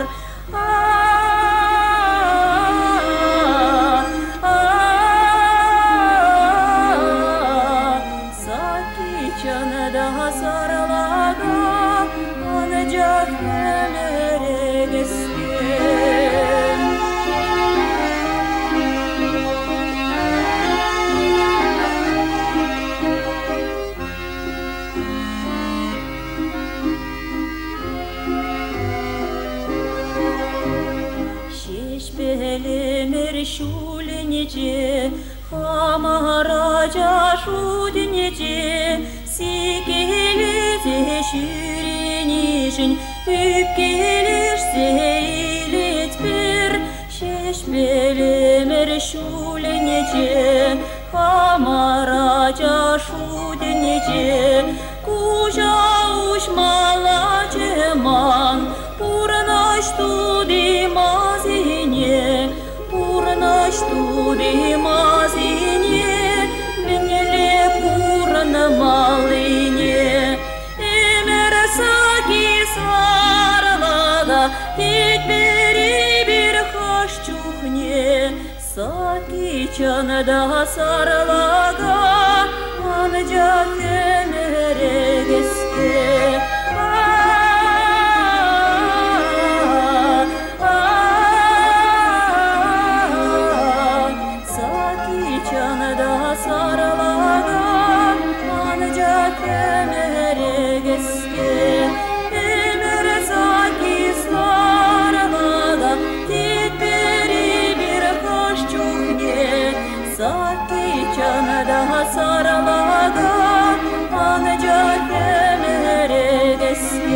canada saralaga ancak ömür geçsin. Şişbelimir şulenici Hamaraca şudenici Sikelize şirinişin Üpkelirse ilet bir Şişbelimir şulenici Hamaraca şudenici Kuja uçmala ceman Purnaştu dimazine Purnaştu dimazine Menele purnamaline Emer saki sarlaga Tekberi bir hoş çuhne Saki canada sarlaga Ancak ömere geçti saralaga ancak ömere geçti Emer saki saralaga tekberi bir hoşçuk ne Saki canada saralaga ancak ömere geçti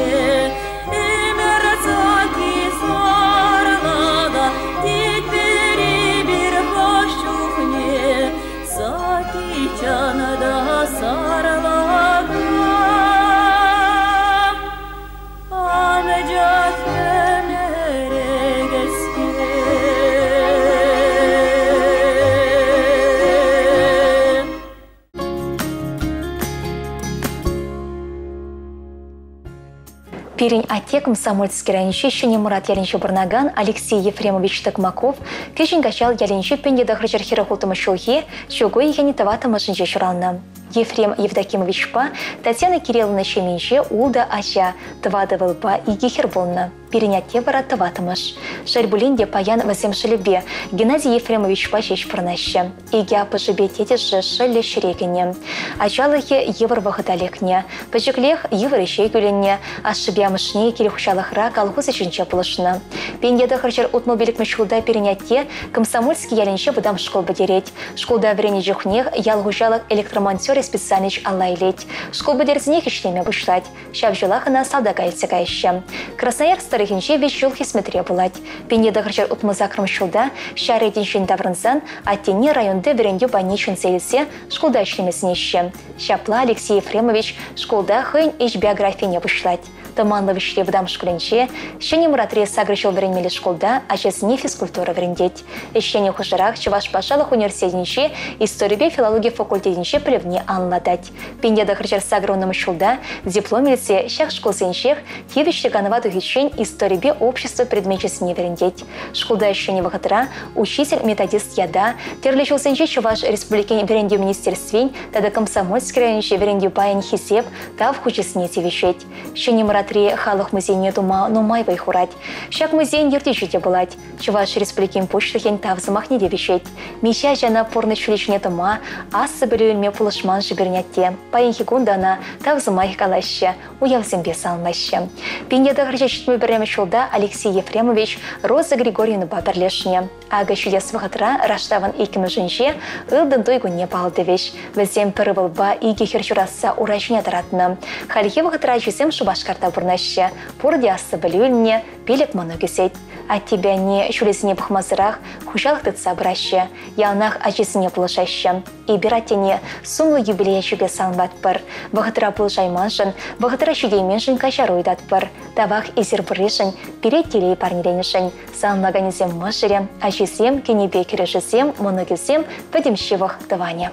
Пирень Атек комсомольский райончи Щене Мурат Ялинчи Барнаган Алексей Ефремович Токмаков кешен качал Ялинчи пенде дахрычар хирохултыма шулхи шугой ехени таватыма жинче шурална. Ефрем Евдокимовичпа Татьяна Кирилловна Щеменче улда ача твада вылпа и гехерболна. Перенятте вара таватымыш. Шальбулинде паян Васем Шелебе Геннадий Ефремовичпа чеч пырнаще. Иге апышыбе тетеше шелле шерегене. Ачалыхе евр вахыталекне. Пачеклех евр ищей гюленне. Ашыбе амышне келехучалыхра колхоз ичинче пылышны. Пенде дахрычар утмобилик мешхулда перенятте комсомольский ялинче будам школ бадереть. Школда врене жухнех ялгужалых электромонтер специальныч аллайлеть. Школ бадерзнех иштеме бушлать. Шавжулахана салдага ильцегайще. Красноярск старыхинче весь жыл хисметре булать. Пенде дахрычар утмазакрым шулда шары деньшин даврынсан, аттене районда вренде баничын селесе школда ишлемеснеще. Шапла Алексей Ефремович школда хын ич биографине бушлать. Томанлы вишле вдам школенче, Щене Муратре сагрычыл вренмеле школда, ачесне физкультура врендеть. Щене хушарах Чуваш пашалых университетинче, история филология факультетинче плевне анладать. Пенде дахрычар сагроным школда, дипломилице щах школсенчех, тивище ганавату хищень история общества предмечесне врендеть. Школда Щене вахатра, учитель-методист яда, терлечилсенче Чуваш республикин врендю министерствень, тада комсомольский районче врендю паян хисеп, тав хучесне тивищеть. Щене Муратре халық музейне тума нумайвай хурать. Шак музейн ертичуте булать. Чуваш республикин почтахен тавзымах не девишет. Мища жана порны чуличне тума, ассы білуілме пулышман жібернятте. Паянхи кундана тавзымах калаще, уявзымбе салмаще. Пенде дағырча шитмі біреме шулда Алексей Ефремович Роза Григорьевна баберлешне. Ага шудес вахатра раштаван икімі жынше ылдын тойгу не балдывеш. Візем пірывылба иге херчураса урачне таратны. Халихе вахатра жесем шубашкарта бурнаще. Порди ассы білуілне пелек мұны кесет. От тебя не шулесіне бұхмазырақ хушалық тытса бұраще. Ялнақ ачесіне пұлышаще. И биратене сумлы юбилея шуге салмат пыр. Вахатра пұлшайманшын, вахатра шудейменшін кашаруйдат пыр. Тавах изер бұрешін, перет телей парниленішін. Салмаганезем мұшыре, ачесем, кенебе керешесем, мұны кесем, пөдемшевых тыване.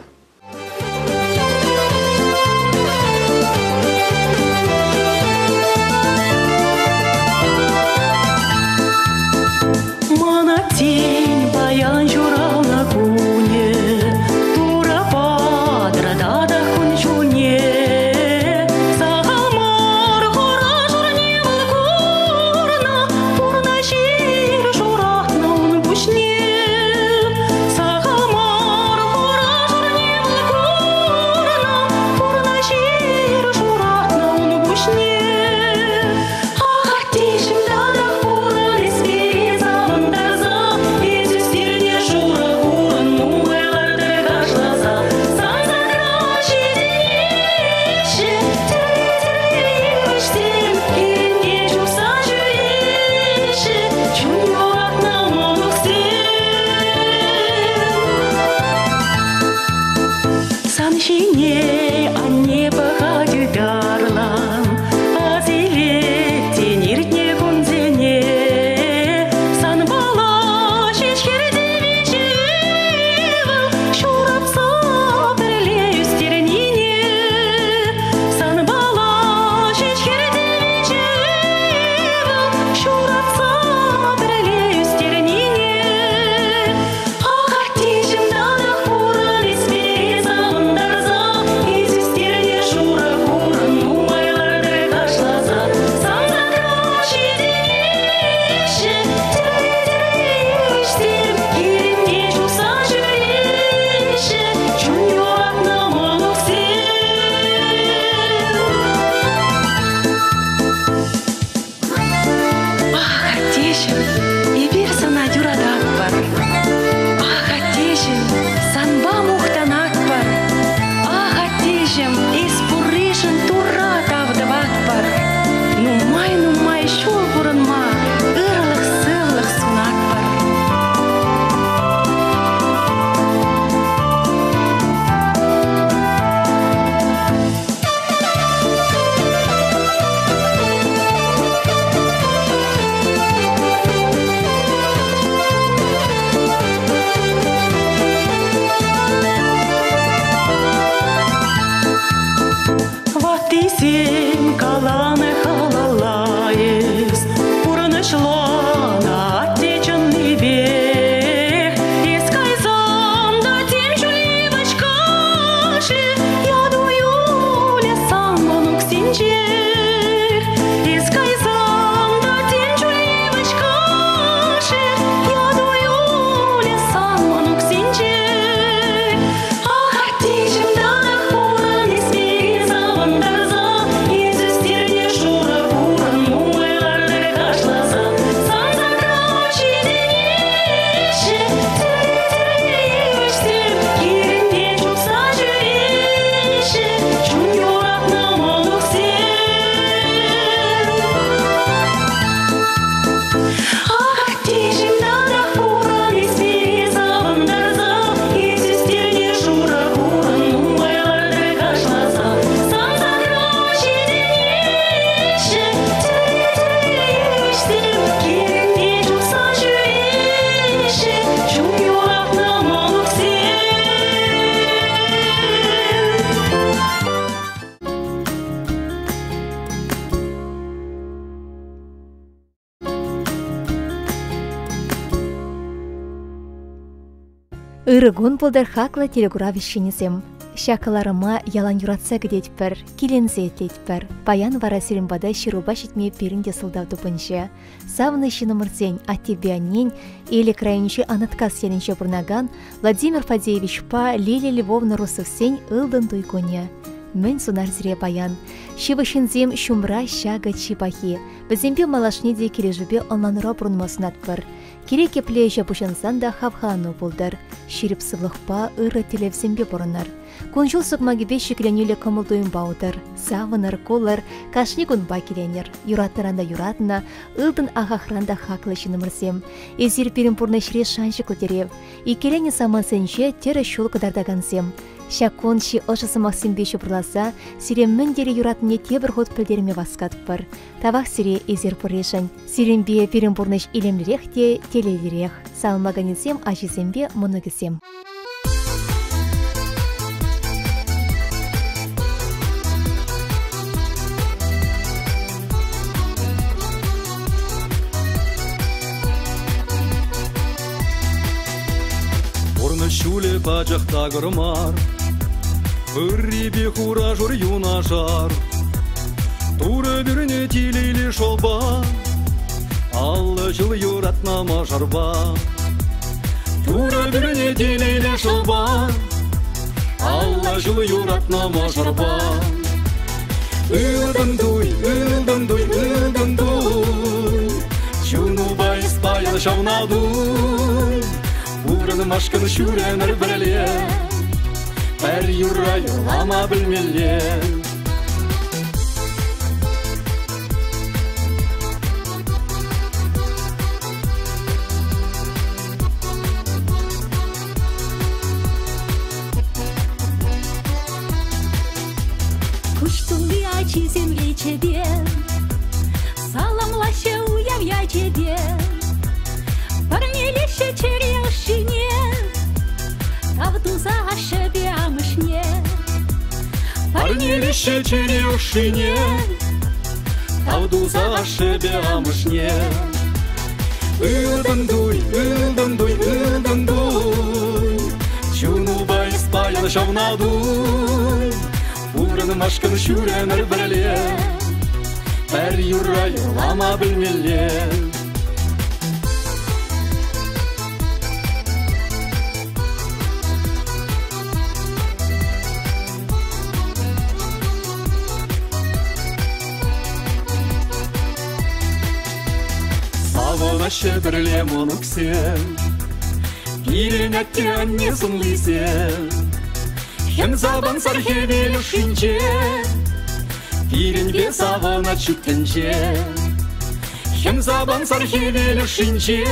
Тень баян журал на куне, тура падра дада хун чуне. десең қаланы қалалайыз, Пурнышлана отеченный век. Искай зонда тем жуливочкаши, Я дую лесам онук синчек. Искай зонда тем жуливочкаши, Я дую лесам онук синчек. Ах, отечем дана хуран, Испеги завандарза, Езүстерне шура хуран, Муэларды кашласа. Санса крачи денеші, Тірі-тірі ебіштер, Керінде чупса жүреші, Чун юратна монук сен. Ах, отечем дана хуран, Испеги завандарза, Езүстерне шура хуран, Муэларды кашласа. Санса крачи денеші, Тірі-тірі ебіштер, Керінде чупса жүреші, Чун юратна монук сен. Ырыгун болдар хакла телегура вещенесем. Шакаларыма ялан юратса гдетпір, килензе етлетпір. Паян вара сиримбада шируба шитме перінде сылдав тупыншы. Савны шинымырзень, а тебе анень, или крайничи анатка селенче бурнаган, Владимир Фадеевич па Лилия Львовна Русовсень ылдын туйконе. Мен сунар зіре баян. Шивышынзем шумра шага чипахи. Бізембе малашнеде кележубе онланыра бұрынмасын атпыр. Кере кеплеже пушынсан да хавхану болдар. Ширип сывлықпа ыры телевзембе бұрынар. Кунжул сұқмагебе шекленелі кымылдуын баудыр. Савыныр, колыр, кашни күнба келенер. Юратыранда юратына, ылдын ағақранда хақлы шинымырсем. Эзір перін пұрны шіре шаншы көтерев. Икелені самансенше тері шул кыдардагансем. Шакон ши ошысы Максимбе шыпырласа, сирен міндері юратыне тебір ход пілдерме васкат пыр. Тавақ сире эзір пұрешін. Сиренбе перін пұрныш илемлірек те телелерек. Салмаганесем ажизембе мұнығысем. Шуле бачақта гырмар, Үрребе хура жур юнашар, Туры біріне телейлі шолба, Аллы жыл юратна мажарба. Туры біріне телейлі шолба, Аллы жыл юратна мажарба. Ылдын дуй, ылдын дуй, ылдын дуй, Чуну байс баян шавна дуй. Урын машкын шүренір біріле, Бәр юра юлама білмеле. Куштун биячи земле тебе, Саламлаще уявья тебе, Парнелище черешине, Тавду за ошибе амышне. Парнелище черешине, Тавду за ошибе амышне. Ылдын дуй, ылдын дуй, ылдын дуй, Чуну байс баян шавна дуй. Урын машкын шүренір біріле, Бәр юра юлама білмеле. Савынашы бірле мұнықсен, Пиренетте анне сынлысен, Хем забан сархевелі шинче, Пиренбе савына чүктенче. Хем забан сархевелі шинче,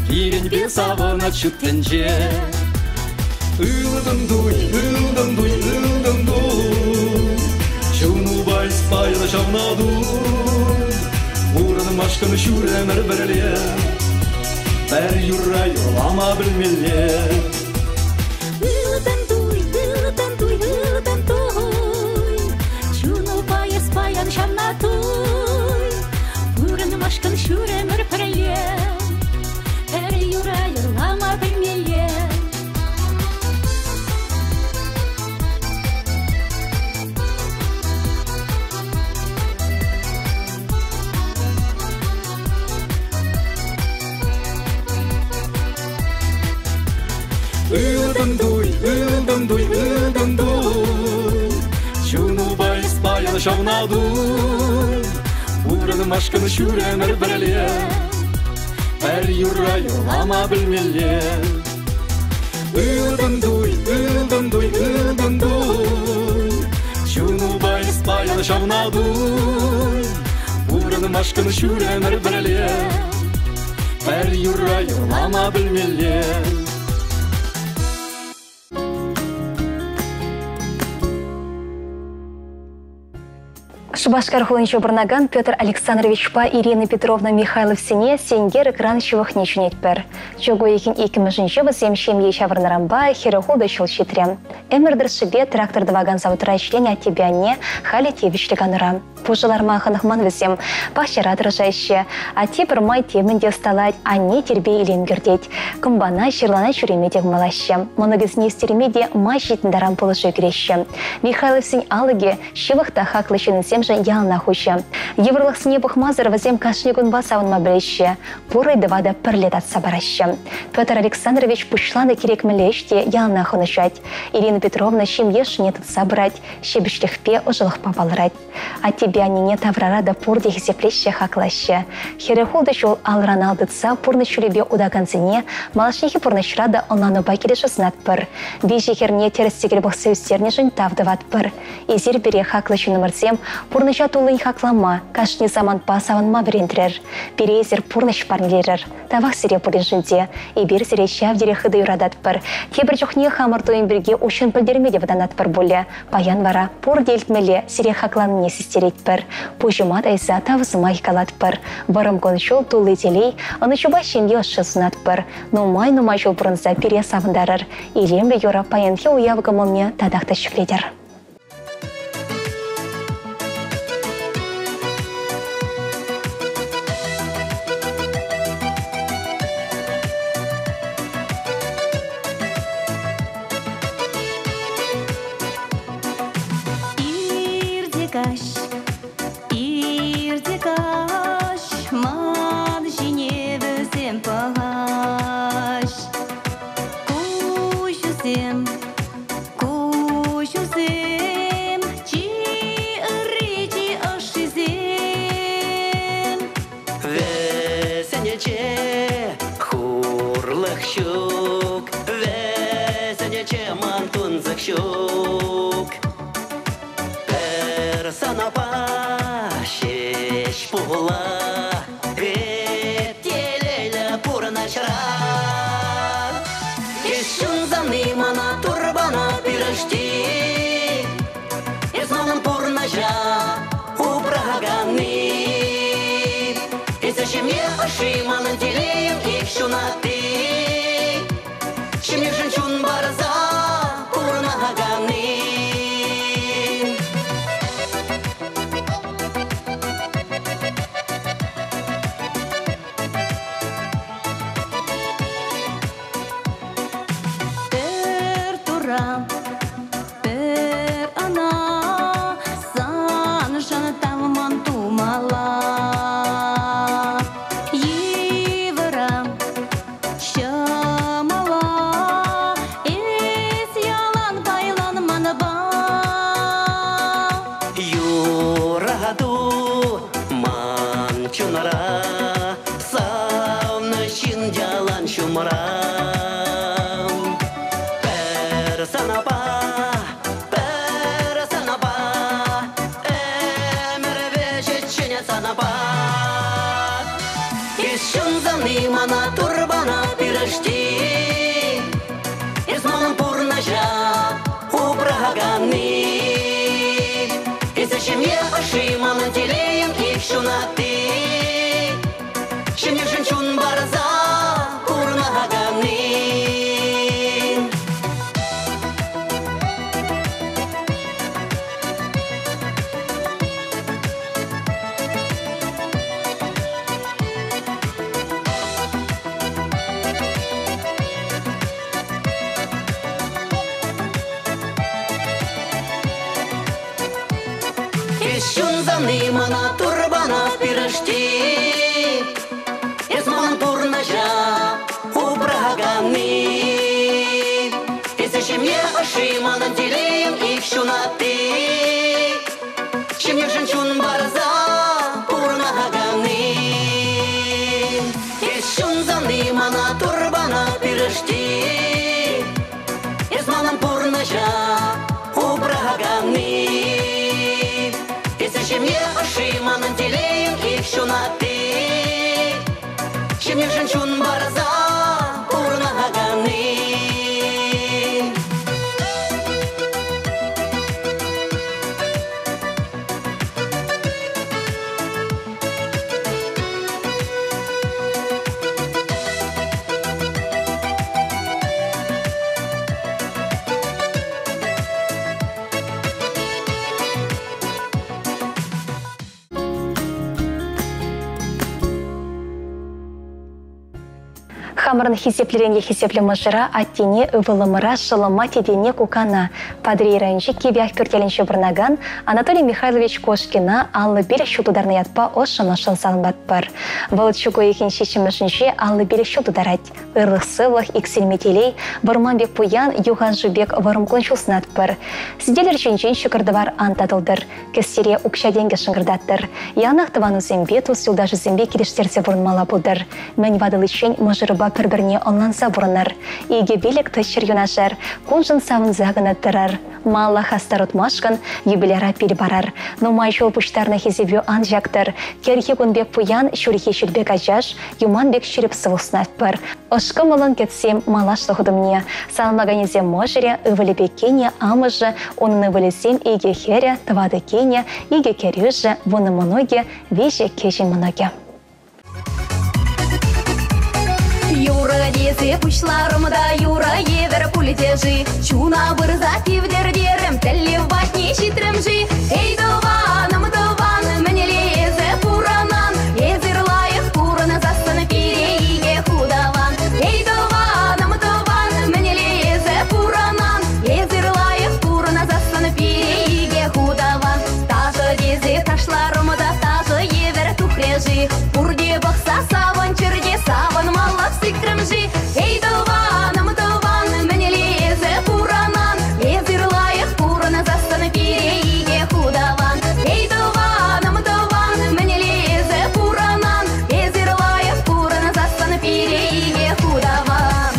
Пиренбе савына чүктенче. Ылдын дуй, ылдын дуй, ылдын дуй, Чуну байс баян шавна дуй. Урын машкын шүренір біріле, Бәр юра юлама білмеле. Ылдын дуй, ылдын дуй, ылдын дуй, шүремір пірле Пір юра юрлама білмеле Ылдым-дуй, Чуну байыспайын шавнадуй, Ураным ашқыны шүремір біріле, Әр юра юлама білмеле. Ылдым-дуй, Чуну байыспайын шавнадуй, Ураным ашқыны шүремір біріле, Әр юра юлама білмеле. Шубашкар хулынчу Барнаган Петр Александрович па Ирина Петровна Михайлов сене сенгер экран чывых не чунетпер. Чого екин 2000 высем шемье шавырнарамба херехулда щелчитрем. Эмердер шибе трактор дваган завтра член тебя не халите вишлиганура. Пожеларма ханахман высем пахчара отражающая, а теперь май теменде сталать, а не тербе или ингердеть. Комбана щерлана чуремеде в малаще. Моногесни стеремеде май щитндарам положи греще. Михайлов сень алыге щевых тахак лыщен сем же ялна хуща. Еврлых снепах мазар возем кашнигун басаун мабреще. Пурой давада перлет от собараща. Петр Александрович пушланы керек млеште ялна хунышать. Ирина Петровна щем ешь нет собрать, щебешлих пе ожилых попалрать. А тебя не таврара да пурдих зеплеще хаклаще. Херехулда шул алран алдыца пурны чулебе удаканцене, малашнихи пурнышрада онану бакелеші снатпыр. Бежі херне терістегер бұқсы үстернежін тавдыватпыр. Изер бере хаклашы номерсем пурныча тулын хаклама, кашни заман пасаван маврентрер. Березер пурныш парнелерер. Тавах сире пурнжынде, и бер сире шавдере хыды юрадатпыр. Тебір чухне хамыртуын бірге ушын пілдермеде ваданатпыр боле. Паян вара пур делтмеле сире хаклан не систеретпір. Пужымат айса тавызымай калатпыр. Барым коншол тулы телей, аны чуба шенге ошысынатпыр. Нумай жол пурнса пере савындарыр. Илемле юра паянхе уявыға молне тадақта шүкледер. Ирде каш, ман жіне візем пағаш. Кушусем, чи ырычи ашизем. Весенече хурлых щук, Весенече мантунзых щук. Санапа шеш пула, Ветелеля пурнашра. Ешун замны мана турбана пирашти, Измалым пурнашра упраганы. Изачем я ашиманы телеем их шунаты, Чем я женщун барза пурнаганы. Per ana san jana tam mantu mala Yivara shamala is yalan paylan manaba Юраду манчунара, Савна шиндялан шумара. Санапа, эмервечечене санапа. Ишун замны мана турбана пирашти, Измалым пурнажа упраганы. Изачем я ашиманы телеем их шунаты, Чем я женщун барза пурнаганы. Ещун заны мана турбана пирашти. Эзман турнажа убраганы. Эзешем я ошимана делеем их шунаты. Шемья женщун барза пурнаганы. Ещун заны мана турбана пирашти. Эзман турнажа убраганы. Эзешем я ошимана делеем их шунаты. Шемья женщун барза пурнаганы. Хамырын хисеплеренге хисеплемі жыра аттене ывылымыра шылыма тедене кукана. Падрейранжи кебях пертеленші бірнаган Анатолий Михайлович Кошкина аллы берек шутударны ятпа ошыны шылсағын батпар. Валытшуко екен шешімішінше аллы берек шутударать. Ырлық сылық иксельметелей Бұрманбек Пуян Юхан Жубек варымклын шулсынатпар. Сиделер женжен шүкірдівар антадылдыр. Кестере укшаденге шыңғырдаттыр. Янық тывану зембе тусылда жүзембе келештерсе бұрынмала бұлдыр. Мән вадылышен мұжырыба бір-біріне онланса бұрыныр. Иге белек тышыр юнашар, күнжын савын зағына тұрар. Мала хастар ұтмашқын, юбилера пел барар. Нумай жол пұштарына хезебе ан жақтыр. Керхе күнбек Пуян, шүрхе шүрбек ажаш, юманбек шүріп сывылсынат бар. Ошқы мұлын кетсем малашлы худымне. Салмаганезе можыре, ывылебе кене амыжы, оның ывылесем иге хере, тывады кене, иге керюжы, вуны мұноге, веже кежі мұноге. Юра десе пучларымда юра евер пулетежи. Чуна бырза тивдердерім, тәллеват не шитрімжи. Эй, дуваным, мне лезе пуранан. Езерлайық пураны застаны перейге худаван. Эй, дуваным, мне лезе пуранан. Езерлайық пураны застаны перейге худаван. Тажы дезе ташларымда тажы евер тухрежи. Пурде бақса саван черде саван малап сиктрімжи. Эй, дуваным, мне лезе пуранан. Езерлайық пураны застаны перейге худаван. Эй, дуваным, мне лезе пуранан. Езерлайық пураны застаны перейге худаван.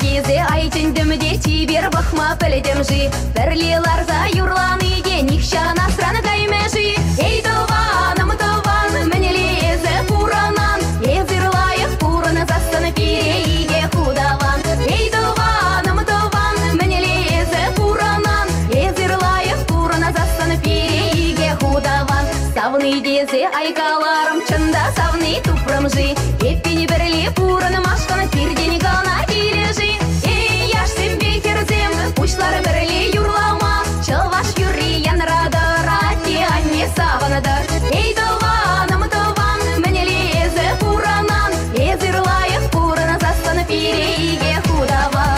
Дезе айтындымде тибер бахма пеледемжи. Перлилар за юрланыге никша насраны каймежи. Эй, дуваным, мне лезе пуранан. Езерлайық пураны застаны перейге худаван. Эй, дуваным, мне лезе пуранан. Езерлайық пураны застаны перейге худаван. Савны дезе айкаларым чында савны тупрымжи. Еппені бірлі пураны машқаны пердені ғана кележи. Эй, яшсем бекерзем, пучлары бірлі юрлама. Чылваш юри янрадыр, атте анне саваныдыр. Эй, дуваным, мне лезе пуранан. Езерлайық пураны застаны перейге худаван.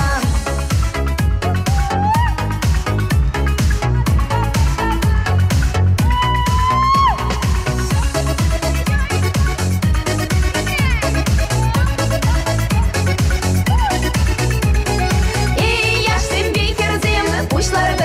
Пучлары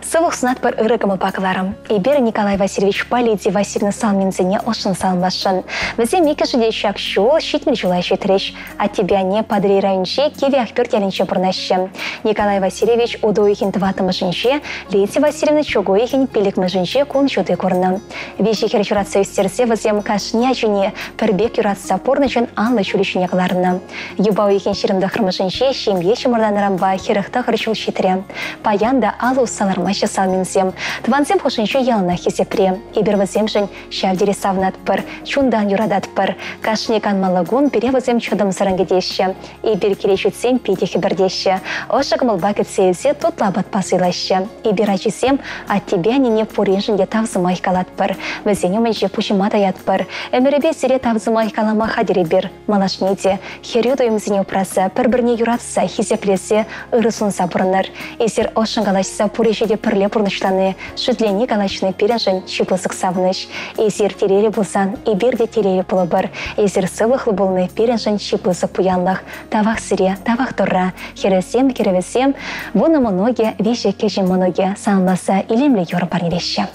Сывық сынат бір ұры бақыларым. Ибер Николай Васильевич Палиди Васильевна салмензіне ошын салмашын. Візе мекішіде шак шуыл шитмел жылай шетреш. А тебя не падри райынше кеви актер тәлінше бұрнащы. Николай Васильевич удоихин тватымышынше, Лети Васильевна чогоихин пелікмышынше кон жуды көрні. Вежі хер жүратса өстерсе візем кашне жүне пірбек юратса порнычын анлы чулешіне қыларыны. Юбау ехен шерімді қырмышынше шемге шымырдан рамба херіқта қыршыл шетре. Паянда алу салармашы салмензем. Тванзем хошынше ялына хезепре. Ибер візем жын шавдері савнат пір, чундан юрадат пір. Кашне канмалагун перевізем чудым сарангедеші. Ибер келешутсен пейдехі бірдеші. Ошық мылба кетсейзе тут лабат пасылашы. Ибер ачисем от тебя нене поренжінде тавзымай калат пір. Візене мәнже пушима даят пір. Өмірібе сире тавзымай калама хадері бір. Малашнеде, херю дойымзіне упрасы, пір-бірне юратса, хезеплесе, ұрысын сабырыныр. Эзер ошын галашса пурежеде пірле бұрныштаны, шүдлені галашны пережін чипылсық савныш. Эзер терері болсан, иберде терері бұлы бір. Эзер сывықлы болны пережін чипылсық пуянлық. Тавақ сире, тавақ тұрра, хересем, керевесем, бұны моноге, веше кежін моноге, санласа илемлі yorу парнелеші.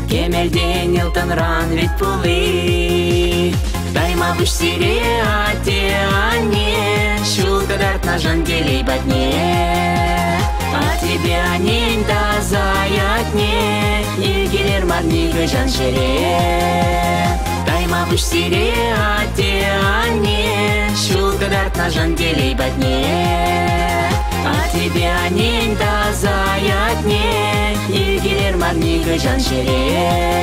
Кемелден елтанран вет пулы. Тайма выш сире ате ане, шулгадарт на жанделей батне. А тебе анень да заятне, илгелер марнига жан шере. Тайма выш сире ате ане, шулгадарт на жанделей батне. А тебе анень да заятне, илгелер марнига жан шере.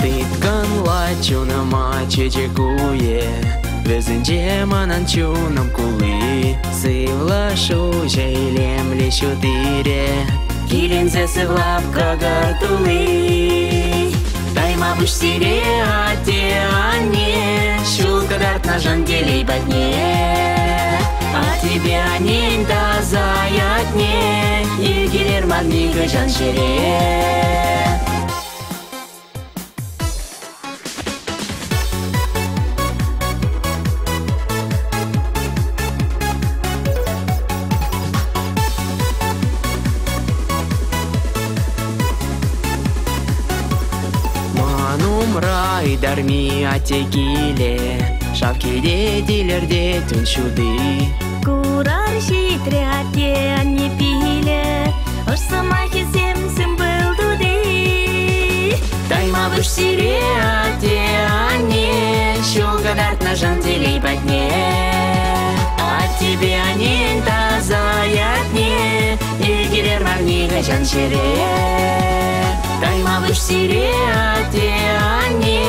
Тытканла чунама чечекуе, везінже манан чунам кулы. Сывлашу жейлем лешу тире, килензе сывлап кагартулы. Тайма выш сире ате ане, шулгадарт на жанделей батне. А тебе анень да заятне, илгелер марнига жан шере. Дарми атекиле, шавкеде дилерде түн шуды. Курар шитре ате анне пиле, ошсама хеземсім бұлдуды. Тайма выш сире ате ане, шулгадарт на жанделей батне. А тебе анень да заятне, илгелер марнига жан шере. Тайма выш сире ате ане,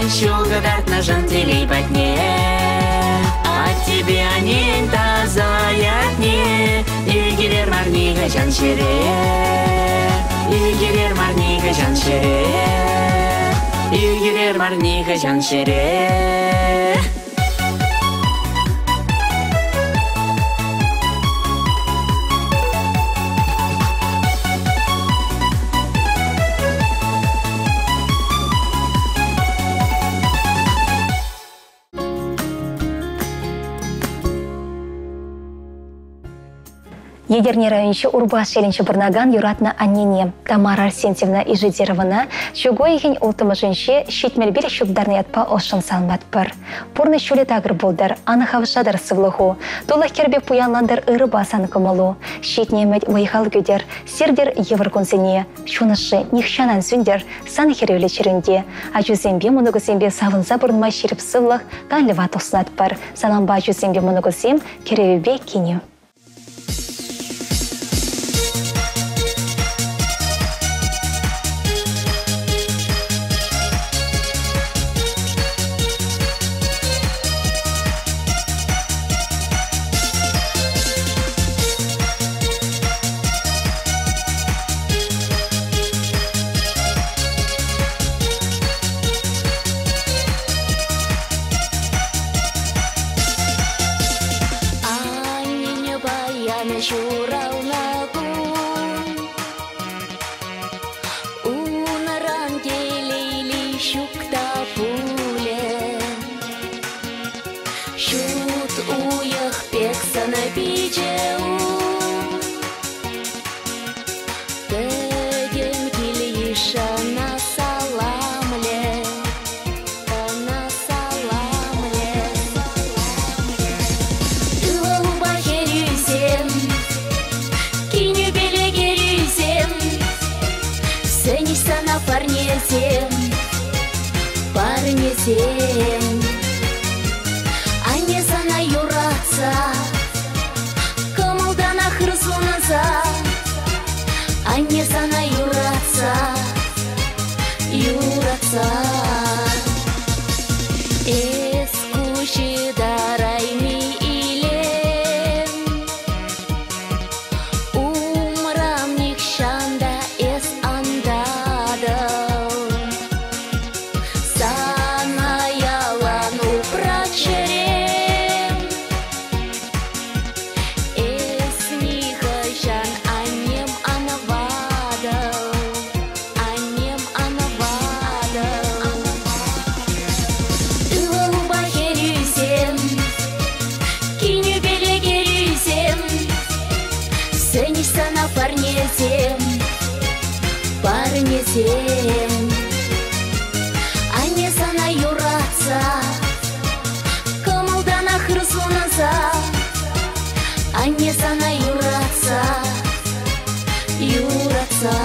шулгадарт на жанделей батне. А тебе анень да заятне, илгелер марнига жан шере. Илгелер марнига жан шере. Илгелер марнига жан шере. Егерне районче Урбас шеленче Барнаган юратна Аннине, Тамара Арсентьевна Ижидеровна, чугойген ултымышынче щитмелбел щукдарны ятпа ошын салмат пыр. Пурны шуле тагыр болдар, аны хавшадар сывлыху, тулах кербек пуянландар ыры басан кымылу, щитнемет вайхал гюдер, сирдер евр консене, шунышы нихшанан сүндер, сан херевле черенде, а жузембе моногосембе савынза бұрынма шеріп сывлых, ганлева тоснат пыр, саламба жузембе моногосем керевебе кеню. Ане сана юратса, кымылдана хырсунаса. Ане сана юратса, юратса. Эскучи дарайми илем, умрам никшанда эс андадал. Парнесем, ане сана юратса, кымылдана хырсунаса. Ане сана юратса, юратса.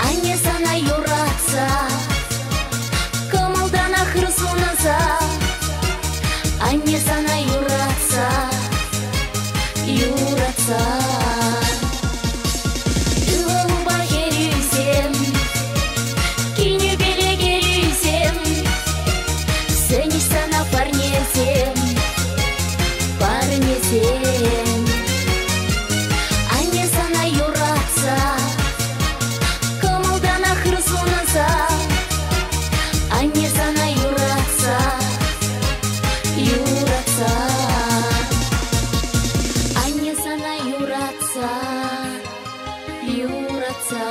Ане сана юратса, кымылдана хырсунаса. Ане сана юратса, юратса. Ылылба херюсем, киню беле герюсем. Сені сана парнесем, парнесем. Ане сана юратса, кымылдана хырсунаса. Ане сана юратса, юратса. Ане сана юратса, юратса.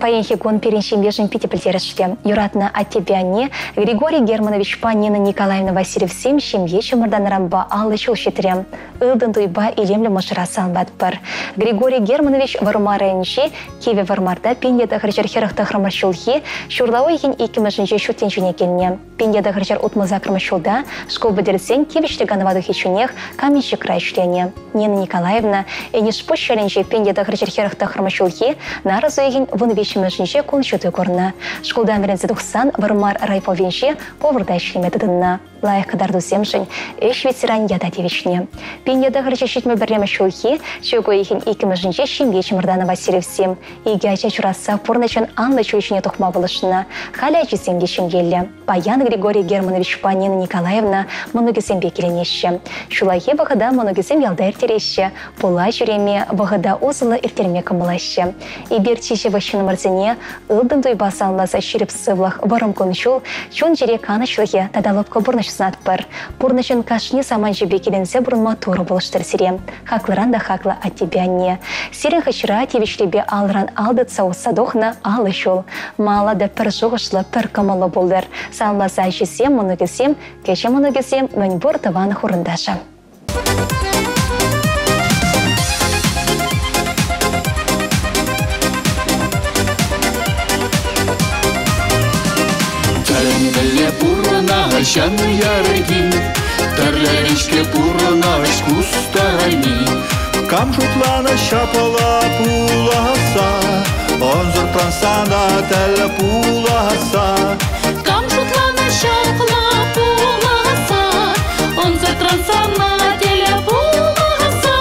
Паенхи гон переншим бежим питепельтерешлем. Юратна от тебя не. Григорий Германович Панина Николаевна Васильев сем шемье шамарданрамба аллы чулшитрем. Илден туйба илемле машырасан батпар. Григорий Германович варумаренши киве вармарда пеньеда хричар херахта храмаршулхи шурлауы ген икимашынче шутенчуне келне. Пеньеда хричар утмаза храмаршулда школ бедерсен кивиштеганваду хичунех каменщик крайшлене. Нина Николаевна эниш пощаленче пеньеда хричар херахта храмаршулхи наразуеген вунвечимашынче кончуты корна. Школдан веренсе тухсан вармар райповенче поварда ишлеметыдынна. Лайық кадарду семшін эш ветеран яда девичне. Пеньеда хричар шитме берлема шулхи чуго ихин икимашынче шемье Мардана Васильев сем. Иге айча чураса порначан анлы чуйчине тухма булышына. Халя чисемге шенгелле. Паян Григорий Германович Панина Николаевна многисембе келенеші. Шулайхе бағыда многисем ялда эртереші. Пула жүреме бағыда озылы эртерме кымылашы. Ибер чеше ващыны мырзене ылдым дуйбасы анласа ширіп сывлах варым кончул чон жере канышлыхе тадалыпқа бұрнышсынат бір. Бұрнышын кашне саман жебе келенсе бұрынма туры болыштыр сирем. Хаклыран да хакла от тебя не. Сирен хачыра тевишлебе алран алдытса усадохна алы шул. Мала да пір жоғышлы пір камалы болдыр. Санласа жесем, мұнығысем, кеше мұнығысем, мөн бұр таваны хұрындашы. Тәлімділе бұрына жан ярыгин, тәрлерішке бұрына шкустарайми. Камшутлана шапала пуласа, онзор трансана тәлі пуласа. Камшутлана шапла пуласа, онзор трансана тәлі пуласа.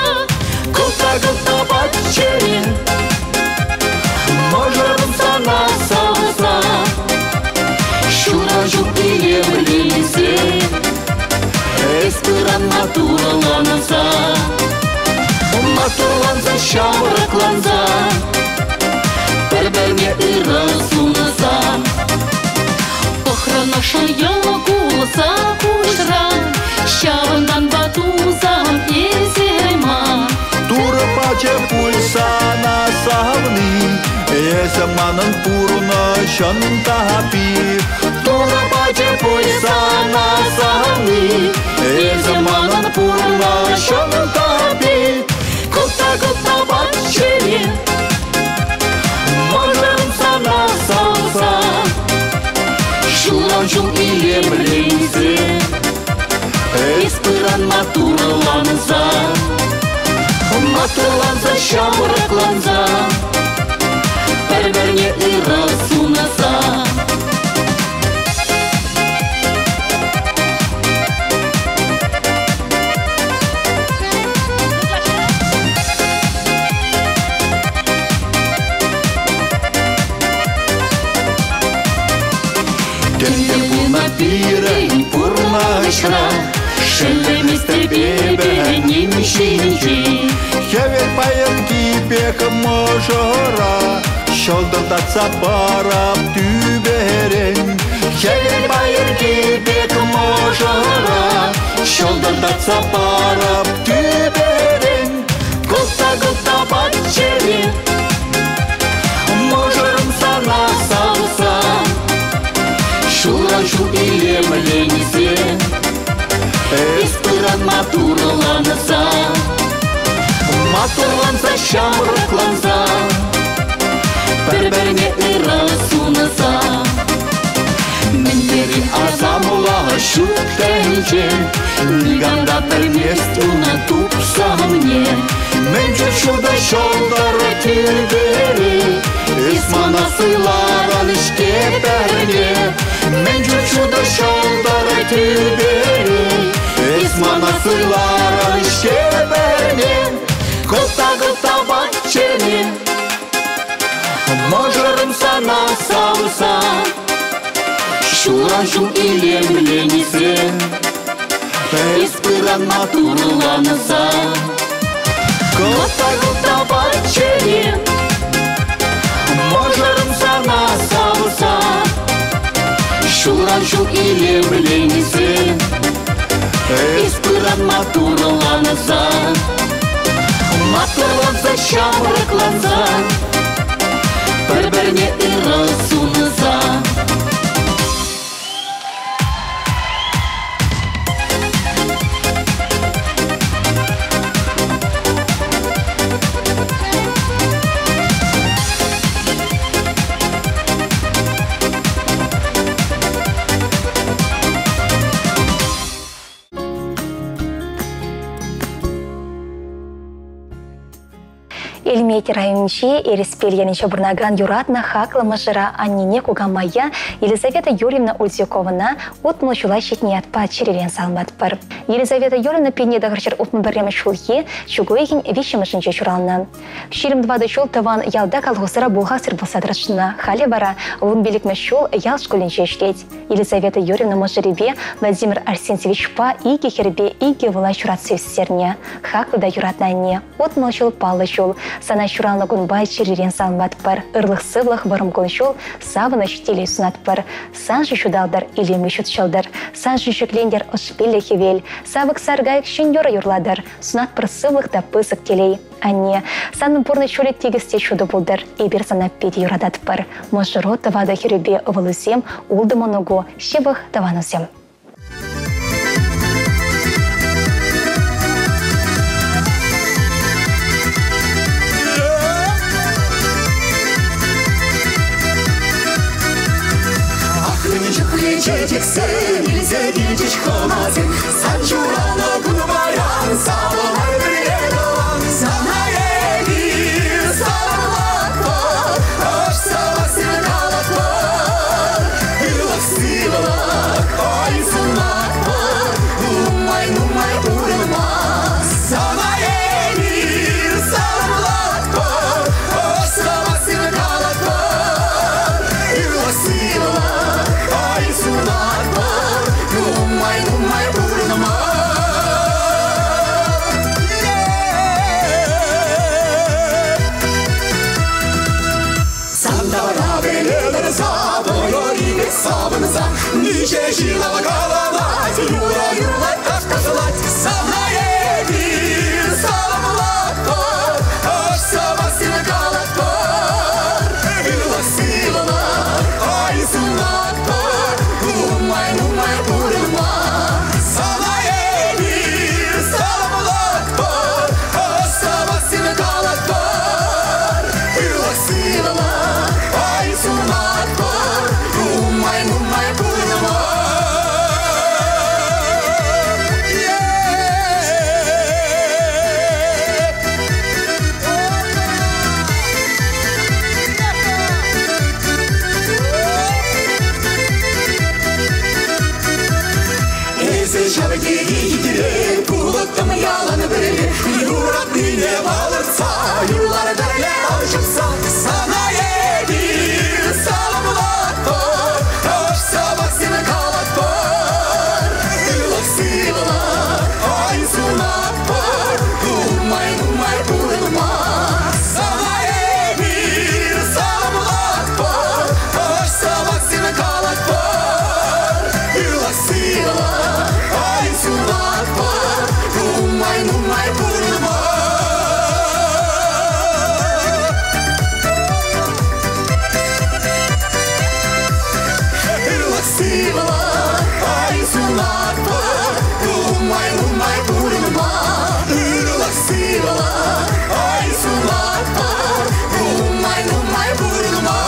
Кылта батчере, можырым сана сауса. Шура жук илемлесе, эспыран натураланаса. Матурланса шамракланса, бір-біріне ырысунаса. Охрана шаяла куласа кушра, шавындан батузам езема. Тура паче пульса на савны, есеманын пурна шантапи. Тура паче пульса на савны, есеманын пурна шантапи. Кылта батчере, можырым сана сауса. Шуран жул илемленсе, эспыран матурланса. Матурланса шамракланса, бір-біріне ырысунаса. Пирень пурнашра, шелемисте бебе нимшинчи. Хевер паянки пек можора, шолдырдатса барап түберен. Хевер паянки пек можора, шолдырдатса барап түберен. Кылта батчере, можырым сана сауса. Шура жу илемленсе, эспыран матурланса. Матурланса шамракланса, бір-біріне ырысунаса. Мендери азамула шуттенче, ниганда тәлмест уна тупса мне. Менче шуда шолдары түбері, Исмана сыйларан ішке бәріне. Менче шуда шолдары түбері, Исмана сыйларан ішке бәріне. Кылта батчере, можырым сана сауса. Шура жул илемленсе, эспыран матурланса. Кылта батчере, можырым сана сауса. Шура жул илемленсе, эспыран матурланса. Матурланса шамракланса, бір-біріне ырысуыныза. Эльмети районче Эреспельянича Бурнаган юратна хакла мажыра аннине кугамая Елизавета Юрьевна Ульзюковна утмыл чула щитне атпа черерен салмат пыр. Елизавета Юрьевна пенне дагырчыр утмы бірремі шулхи чугойгин вишімішінче чурална. Ширим двады чул таван ялда колхозыра булға сырбылсадрышына халі бара лун белікмі шул ял школінче іштеть. Елизавета Юрьевна мажыребе Владимир Арсентьевич па иге хербе иге вылай чуратсы үссерне. Хаклы да юратна не. Утмыл чул палы чул. Сана чурална гунбай черерен салмат пыр. Ырлық-сывлық бұрым күншул савына штелей сунат пыр. Сан жы чудалдар илемі шутчалдар. Сан жы жүклендер ұшпелі хевел. Савык саргайық шындера юрладар. Сунат пыр сывлық да пысық телей. Анне, санын пұрны чөлек тегісте чуды бұлдар. Ебер сана пет юрадат пыр. Можыро тавада херебе ывылызем, улды моногу, шебых таванызем. Çeksin, ilse gidecek olmazın. Sen çurana bunu bayram, sağlar bir olan. Sana yedir, sağlamak var. Hoş savaşın kalak var. Yılak sıvılak, ay sunmak var. Numay numay vurulmaz. Sana yedir, sağlamak var. Hoş savaşın kalak var. Yılak sıvılak, ay sunmak var. Numay numay vurulmaz. Sandara belenir sabıyor inek sabınıza. Nice şilava kalalat, yura yura kaç kaşılat. Sana yedir, salamlat var. Hoş sabahsını kalat var. Yılak sıvılar, ay sunmak var. Numay numay vurulmaz. Sana yedir, salamlat var. Hoş sabahsını kalat var. Yılak sıvılar, ay sunmak var. Numay numay vurulmaz. Ese şabeki gidilir, kulakta mı yalanı böyle. Yurak dine bağırsa, yıllar böyle alışırsa. Sana yedir, salamlat var. Hoş sabahsını kalat var. Yılak sıvılar, ay sunmak var. Numay numay vurulmaz. Sana yedir, salamlat var. Hoş sabahsını kalat var. Yılak sıvılar, ay sunmak var. Numay numay vurulmaz. Yılak sıvılar, ay sunmak var. Numay numay vurulmaz. Yılak sıvılar, ay sunmak var. Numay numay vurulmaz.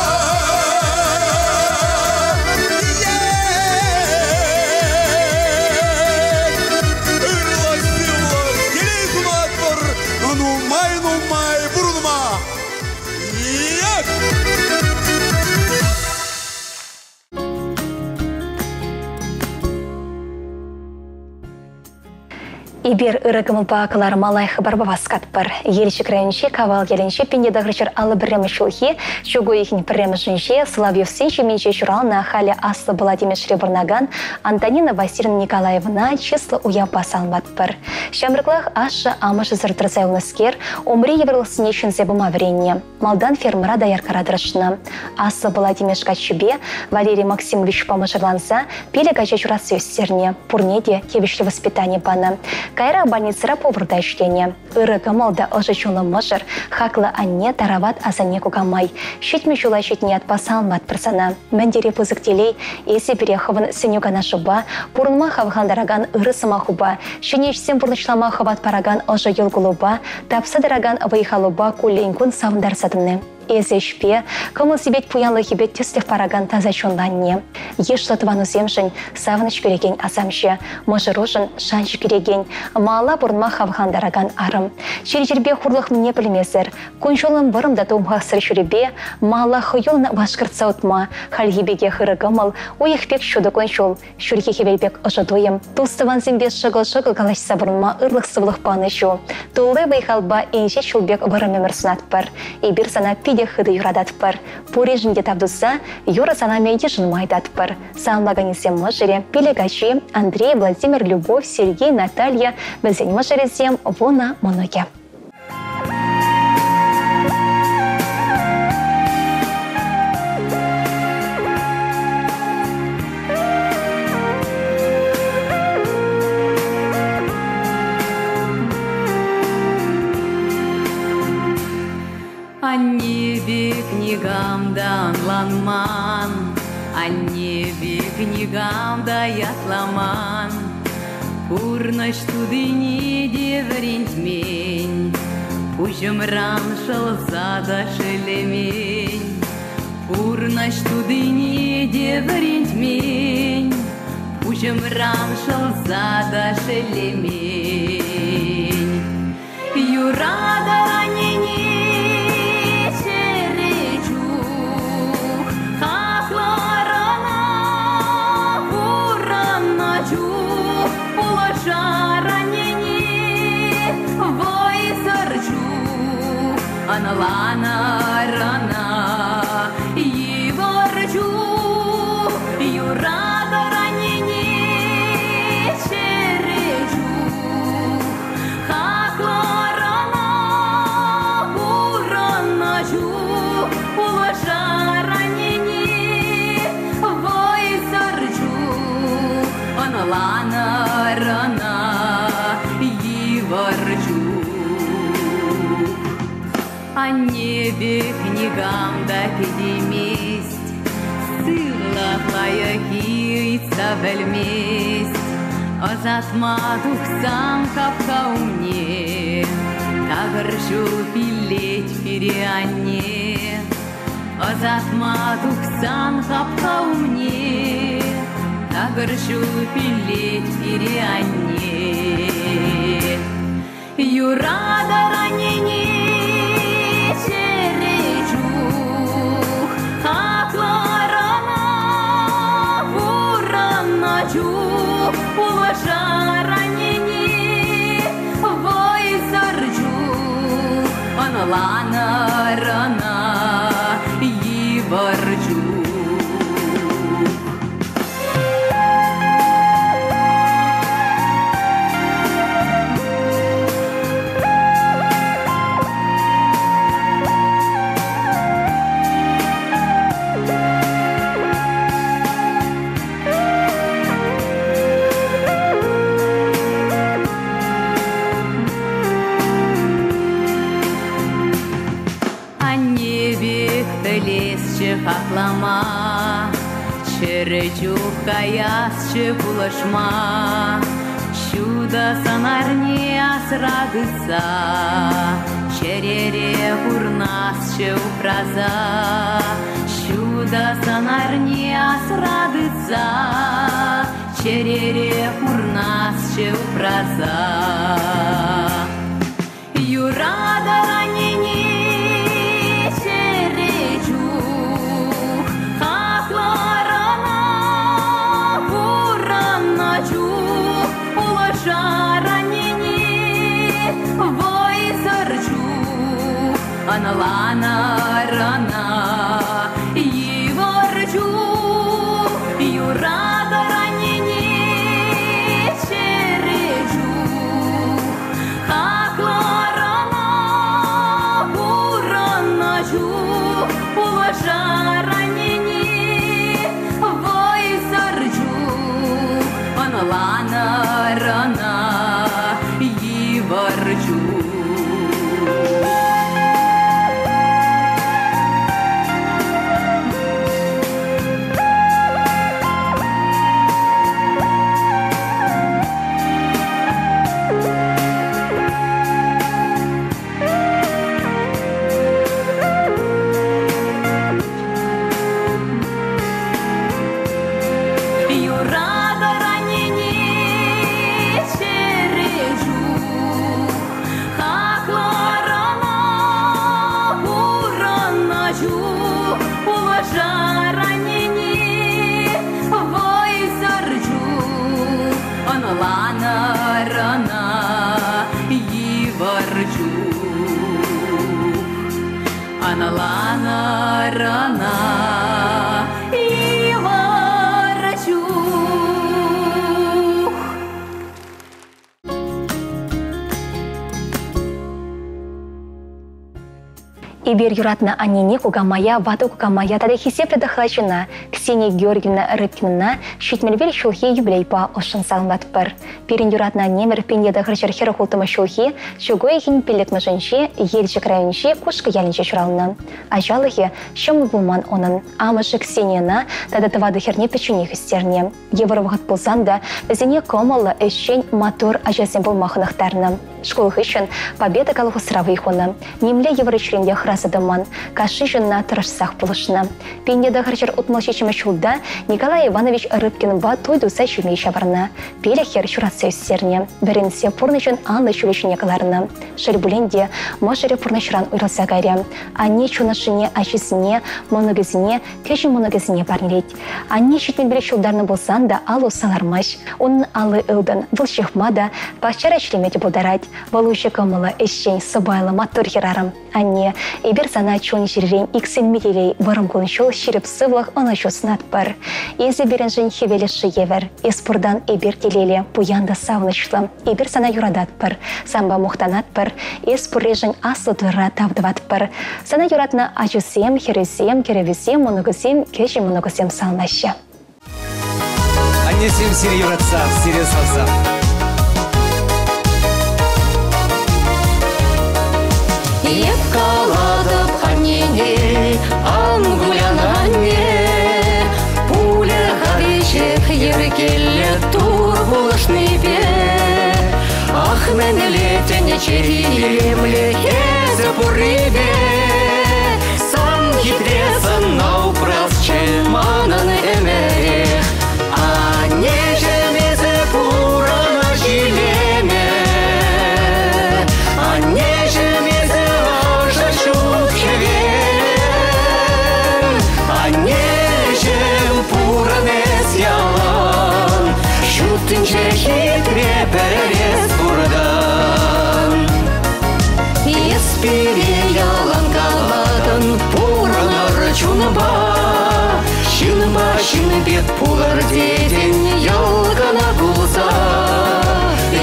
Ибер ырыгымылба кылар малай хабар баваскат пар. Елшик районче кавал геленче пенде дагрычар алы бірремі шулхи, чугу ихин бірремі жынче, Соловьев сенче менче чурална хали аслы Владимир Шребурнаган, Антонина Васильевна Николаевна число уяпа салмат пар. Шамрыклах аша амышы зыртырзай уныскер, умри еврлысыне чынзе бума вренне. Малдан фермера даяркара дрышна. Аслы Владимир Шкачебе, Валерий Максимович помыжырланса, пеле гача чурасы өссерне, пурнеде кевишлі воспитание бана. Кайра больницара поварда иштене. Ыры кымылда ожычулы мыжыр, хаклы анне тарават азане кугамай. Щитме жула щитне отпасалмат персона. Мендере пызыктелей, если перехован сенюгана шуба, пурнма хавгандараган ыры самахуба, щенеч симпурнычлама хават параган ожы юлгулуба, тапсадараган выехалуба кулейнкун савндар садымны. Эзешпе, кымыл себет пуянлы хибет теслев параган таза чонланне. Ешлы твану земшін, савныч переген азамшы, мыжыружын шанчы кереген, мала бұрынма хавхандараган арым. Чережербе хурлық мне білмесір, күнжолым бұрымда тумға сыр жүребе, мала хыйылны башқыртса ұтма, халгебеге хыры гымыл, ойықпек шуды күнжол, шүрге хевелбек ұжыдойым, тұлстыван зембе шығыл-шығыл қалашса бұрынма ұрлық сывлық паны шу. Тулы байхалба енже шулбек бұрым өмірсінат бар, ебір сана пиде хыды юрадат бар. Пурежінде табдуса, юра сана мейде жынмайдат бар. Самлаганесем мыжыре, пелегачи, Андрей, Владимир, Любовь, Сергей, Наталья, бізен мыжырезем, вона моноге. Аннебе книгамда анланман, Аннебе книгамда ятламан, Пурныш тудыне деврентмень, Пужымран шылзада шелемень, Пурныш тудыне деврентмень, Пужымран шылзада шелемень. Юрада ранене Аналана рана и ворчу, юрада ранене черечу, хакла рана ураначу, улаша ранене вой сарчу, аналана рана и ворчу. А небе книгам да педеместь, Сыла хаяхица вельместь, Озатма тухсам капка умне, Тагыршу пилеть переанне, Озатма тухсам капка умне, Тагыршу пилеть переанне. Юрада ранене улаша ранене вой зарчу, аналана рана и ворчу. Хаклама, черечух каясче булашма, Чудо санарне асрадыса, Черере курнасче упраза, Чудо санарне асрадыса, Черере курнасче упраза. Юрада ранене аналана рана и ворчу, юрада ранене черечу, хакла рана ураначу, улаша ранене вой зарчу, аналана рана аналана рана и ворочу. Ибер юратна анине кугамая, вату кугамая, тады хисеп предохлачена. Ксения Георгиевна Рыбкина шитмельвель шулхи юблейпа ошын салматпыр. Перин юратна немер пеньеда хрчархера хултыма шулхи, шугой хин пелек мажынши, ельчик районши, кушка ялинче шурална. Ажалыхи шым булман онын. Амышы Ксенияна, тады тывады херне печуних истерне. Евровахат пулсанда, зене комалы эшчен мотор ажасен булмахынахтарна. Школых ищен победа калуху сравыйхуна. Немле еврочленде храсадыман, кашишын на тырышсах пулышна. Пеньеда хрчар утмалчичима шулда Николай Иванович Рыбкин ба тойду сачуме шабарна. Пелехер шуратса истерне. Беренсе пурнычын анлы чулечине каларна. Шербуленде машере пурнычран уйрылса гаря. Ане чунашыне ачисіне, моногызіне, кеші моногызіне парнелет. Ане шитмен бере шулдарны болсан да алу салармаш. Onun алы ылдан вылшыхмада пашчара члемете бударать. Валуще камыла эшчен собайла мотор херарам. Ане ибер сана чон жиррен иксен метелей варым коншол ширип сывлах анашо снатпар. Ези беренжен хевелеші евер. Еспурдан ибер телеле пуянда савнышлам. Ибер сана юрадатпар. Самба мухтанатпар. Еспуррежен аслы дыра тавдыватпар. Сана юратна ачусем, хересем, керевесем, моногосем, кеші моногосем салнаща. Аннесем сири юратса, сири салса. Епкаладып аннене, ангулянанне, пуля хавичек еркелле тур булышны бе. Ах, мен летене чериемле езе пурибе, сам хитресан наупрасче манан эмерех, а нежемезе пурана жилеме, а нежемезе ажа шутхевен, а нежем пуранес ялан, шутынче хитре перерез бурдан. Еспире ялан калмадан пуранар чунба, шынба шынбет пулар деден ялгана булса,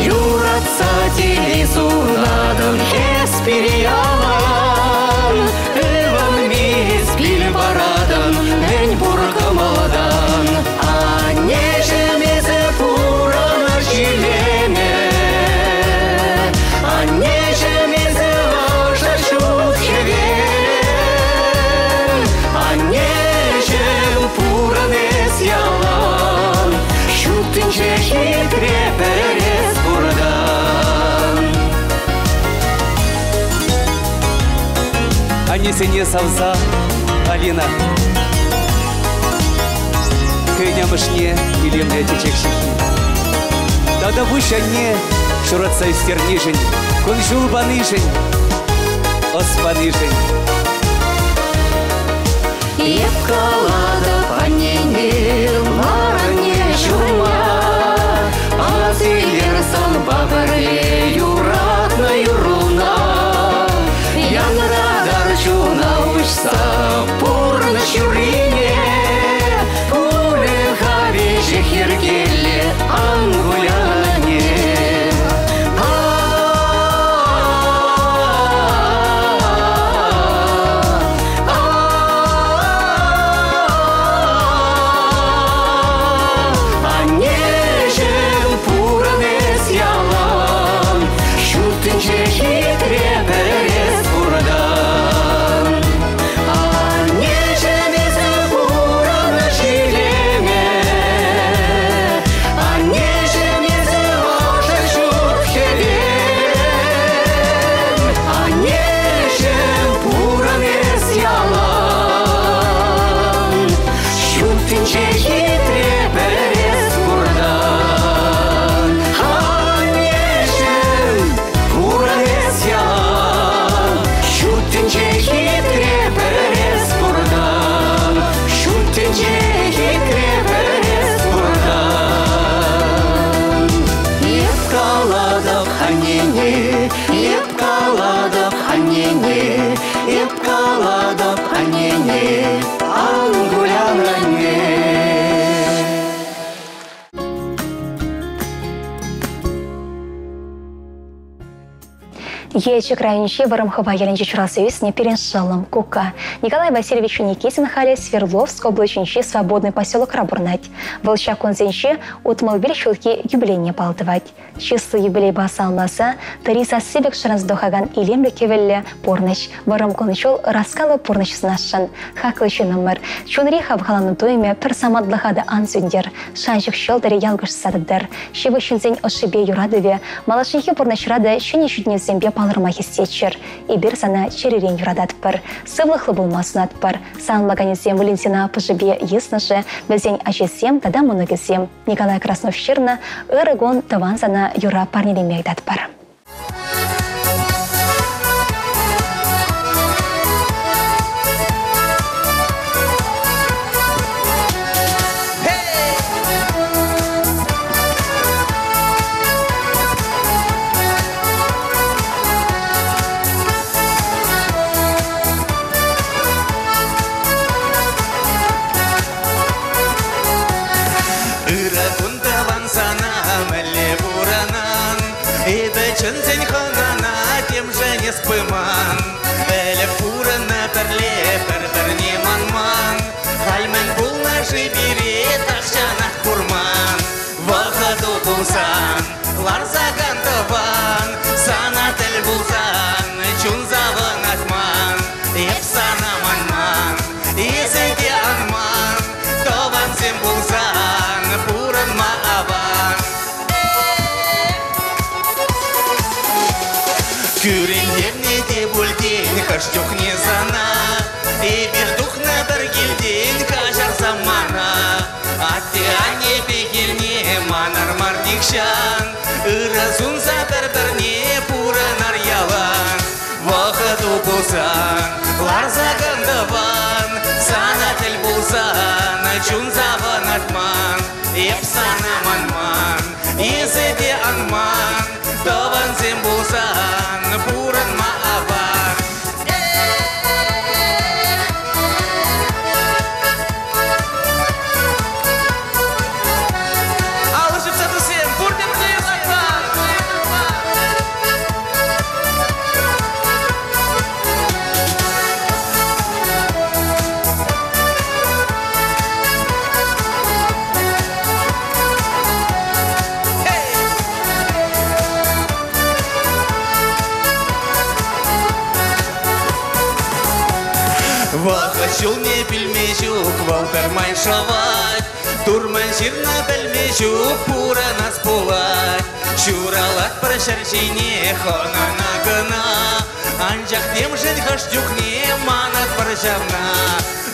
юратса телесунадын еспире ялан, эван меспил барадан мен буркамаладан, а нежемезе пурана жилеме, а нежемезе ажа шутхевен, а нежем пуранес ялан, шутынче хитре перерез бурдан. Аннесене салса, Алина. Кынямышне илемле течекшихи. Тада вышанне шуратса истернишень, кунжул банышень, оспанышень. Епкаладып аннене, маране чума, азилер сан бабыре юратна юруна, янрадар чуна учса пурна чурине, пуле хавише хиргеле ангуляне. Ечек районче варымхыва еленче чурасыюз неперен шалым кука. Николай Васильевич Никитин хали Свердловск облаченче свободный поселок Рабурнать. Волча конзенче утмалбель шулки юбилейне палтывать. Число юбилей басалмаса, тариса сибек шараздохаган илемле кевелле порныч. Варым конычол раскалы порныч снашан. Хаклычы номер. Чунри хабхаланы туйме персамадлахада ансюндер. Шанчик щелдаре ялгыш садыдыр. Шивышынзень ошибе юрадыве. Малашынхи порныч рада шыне чудне зембе палырма хистечер. И бир сана черерен юрадат пар. Сывлыхлы болмасын атпар. Санлаганезем Валентина пожибе ясныше. Безень ачесем тада моногесем. Николай Красновщирна ырыгон таван сана юра парнелеме айтат пар. Чынзень ханана тем же не спыман. Эле пурына перле пер-перне манман. Хальмен булна жибире ташчанах курман. Вахаду булсан, ларзаган таван. Санатель булсан, чунзаван атман. Епсана манман, езеде анман. Таван зем булсан, пуран мааван. Күрендерне де бүлден қаштық не зана. И бердух на біргелден қажар замана. Атте ане бекерне манар мардикшан. Ыразун за бір-бірне пуранар ялан. Вақыду болсан, ларзаган даван. Санатель болсан, чун заван атман. Епсана манман, езеде анман. Таван зем болсан, пуран мааван. Алышып сатысем, пурдем зем Вахачул не пельмечук, валтармай шавать. Турман жирна пельмечук, пура нас пулать. Чуралат прашарчине, хона на гына. Анжак тем жен хаштюк не манат прашавна.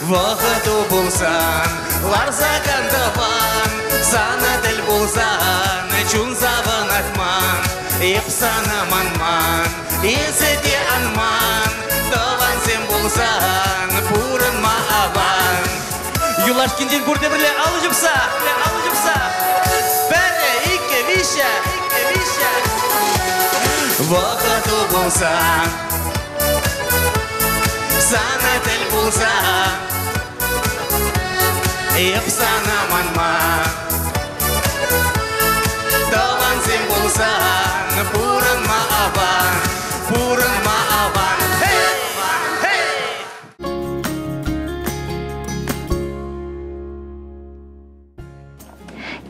Вахаду булсан, ларзаган даван. Санатель булсан, чун заван атман. Епсана манман, езеде анман. Таван зем булсан, пуран мааван. Юлашкинден бурде бірле алыжыпса. Бәрі ике виша. Вақыту булсан, санатель булсан. Епсана манман. Таван зем булсан, пуран мааван.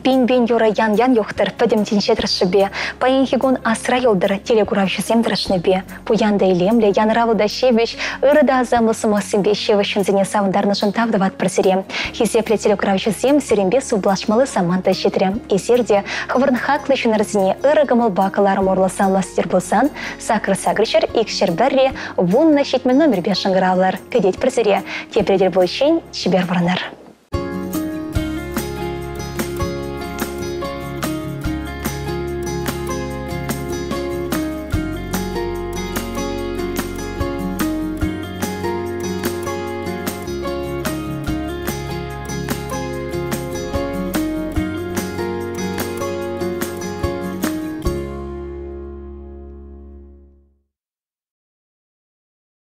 Пин-бин юра ян-ян юхтыр, пөдім теншедір шыбе. Паинхигун асра йолдыр, телегуравшы земдір шныбе. Пуянда илемле, янравылда шевеш, ырыда азамлысыма сымбе шевешін зене савындарнышын тавдыват прсире. Хизепле телегуравшы зем сиренбе сублашмалы саманта шетре. Эсерде, хвырн хаклышын разине ырыгымыл бакаларым орласан ластер болсан, сакыр-сагрычыр икшер бәрре, вунна шетмен номер бешін гравлар. Кедет прсире, тепредер бойшен, чибер варнар.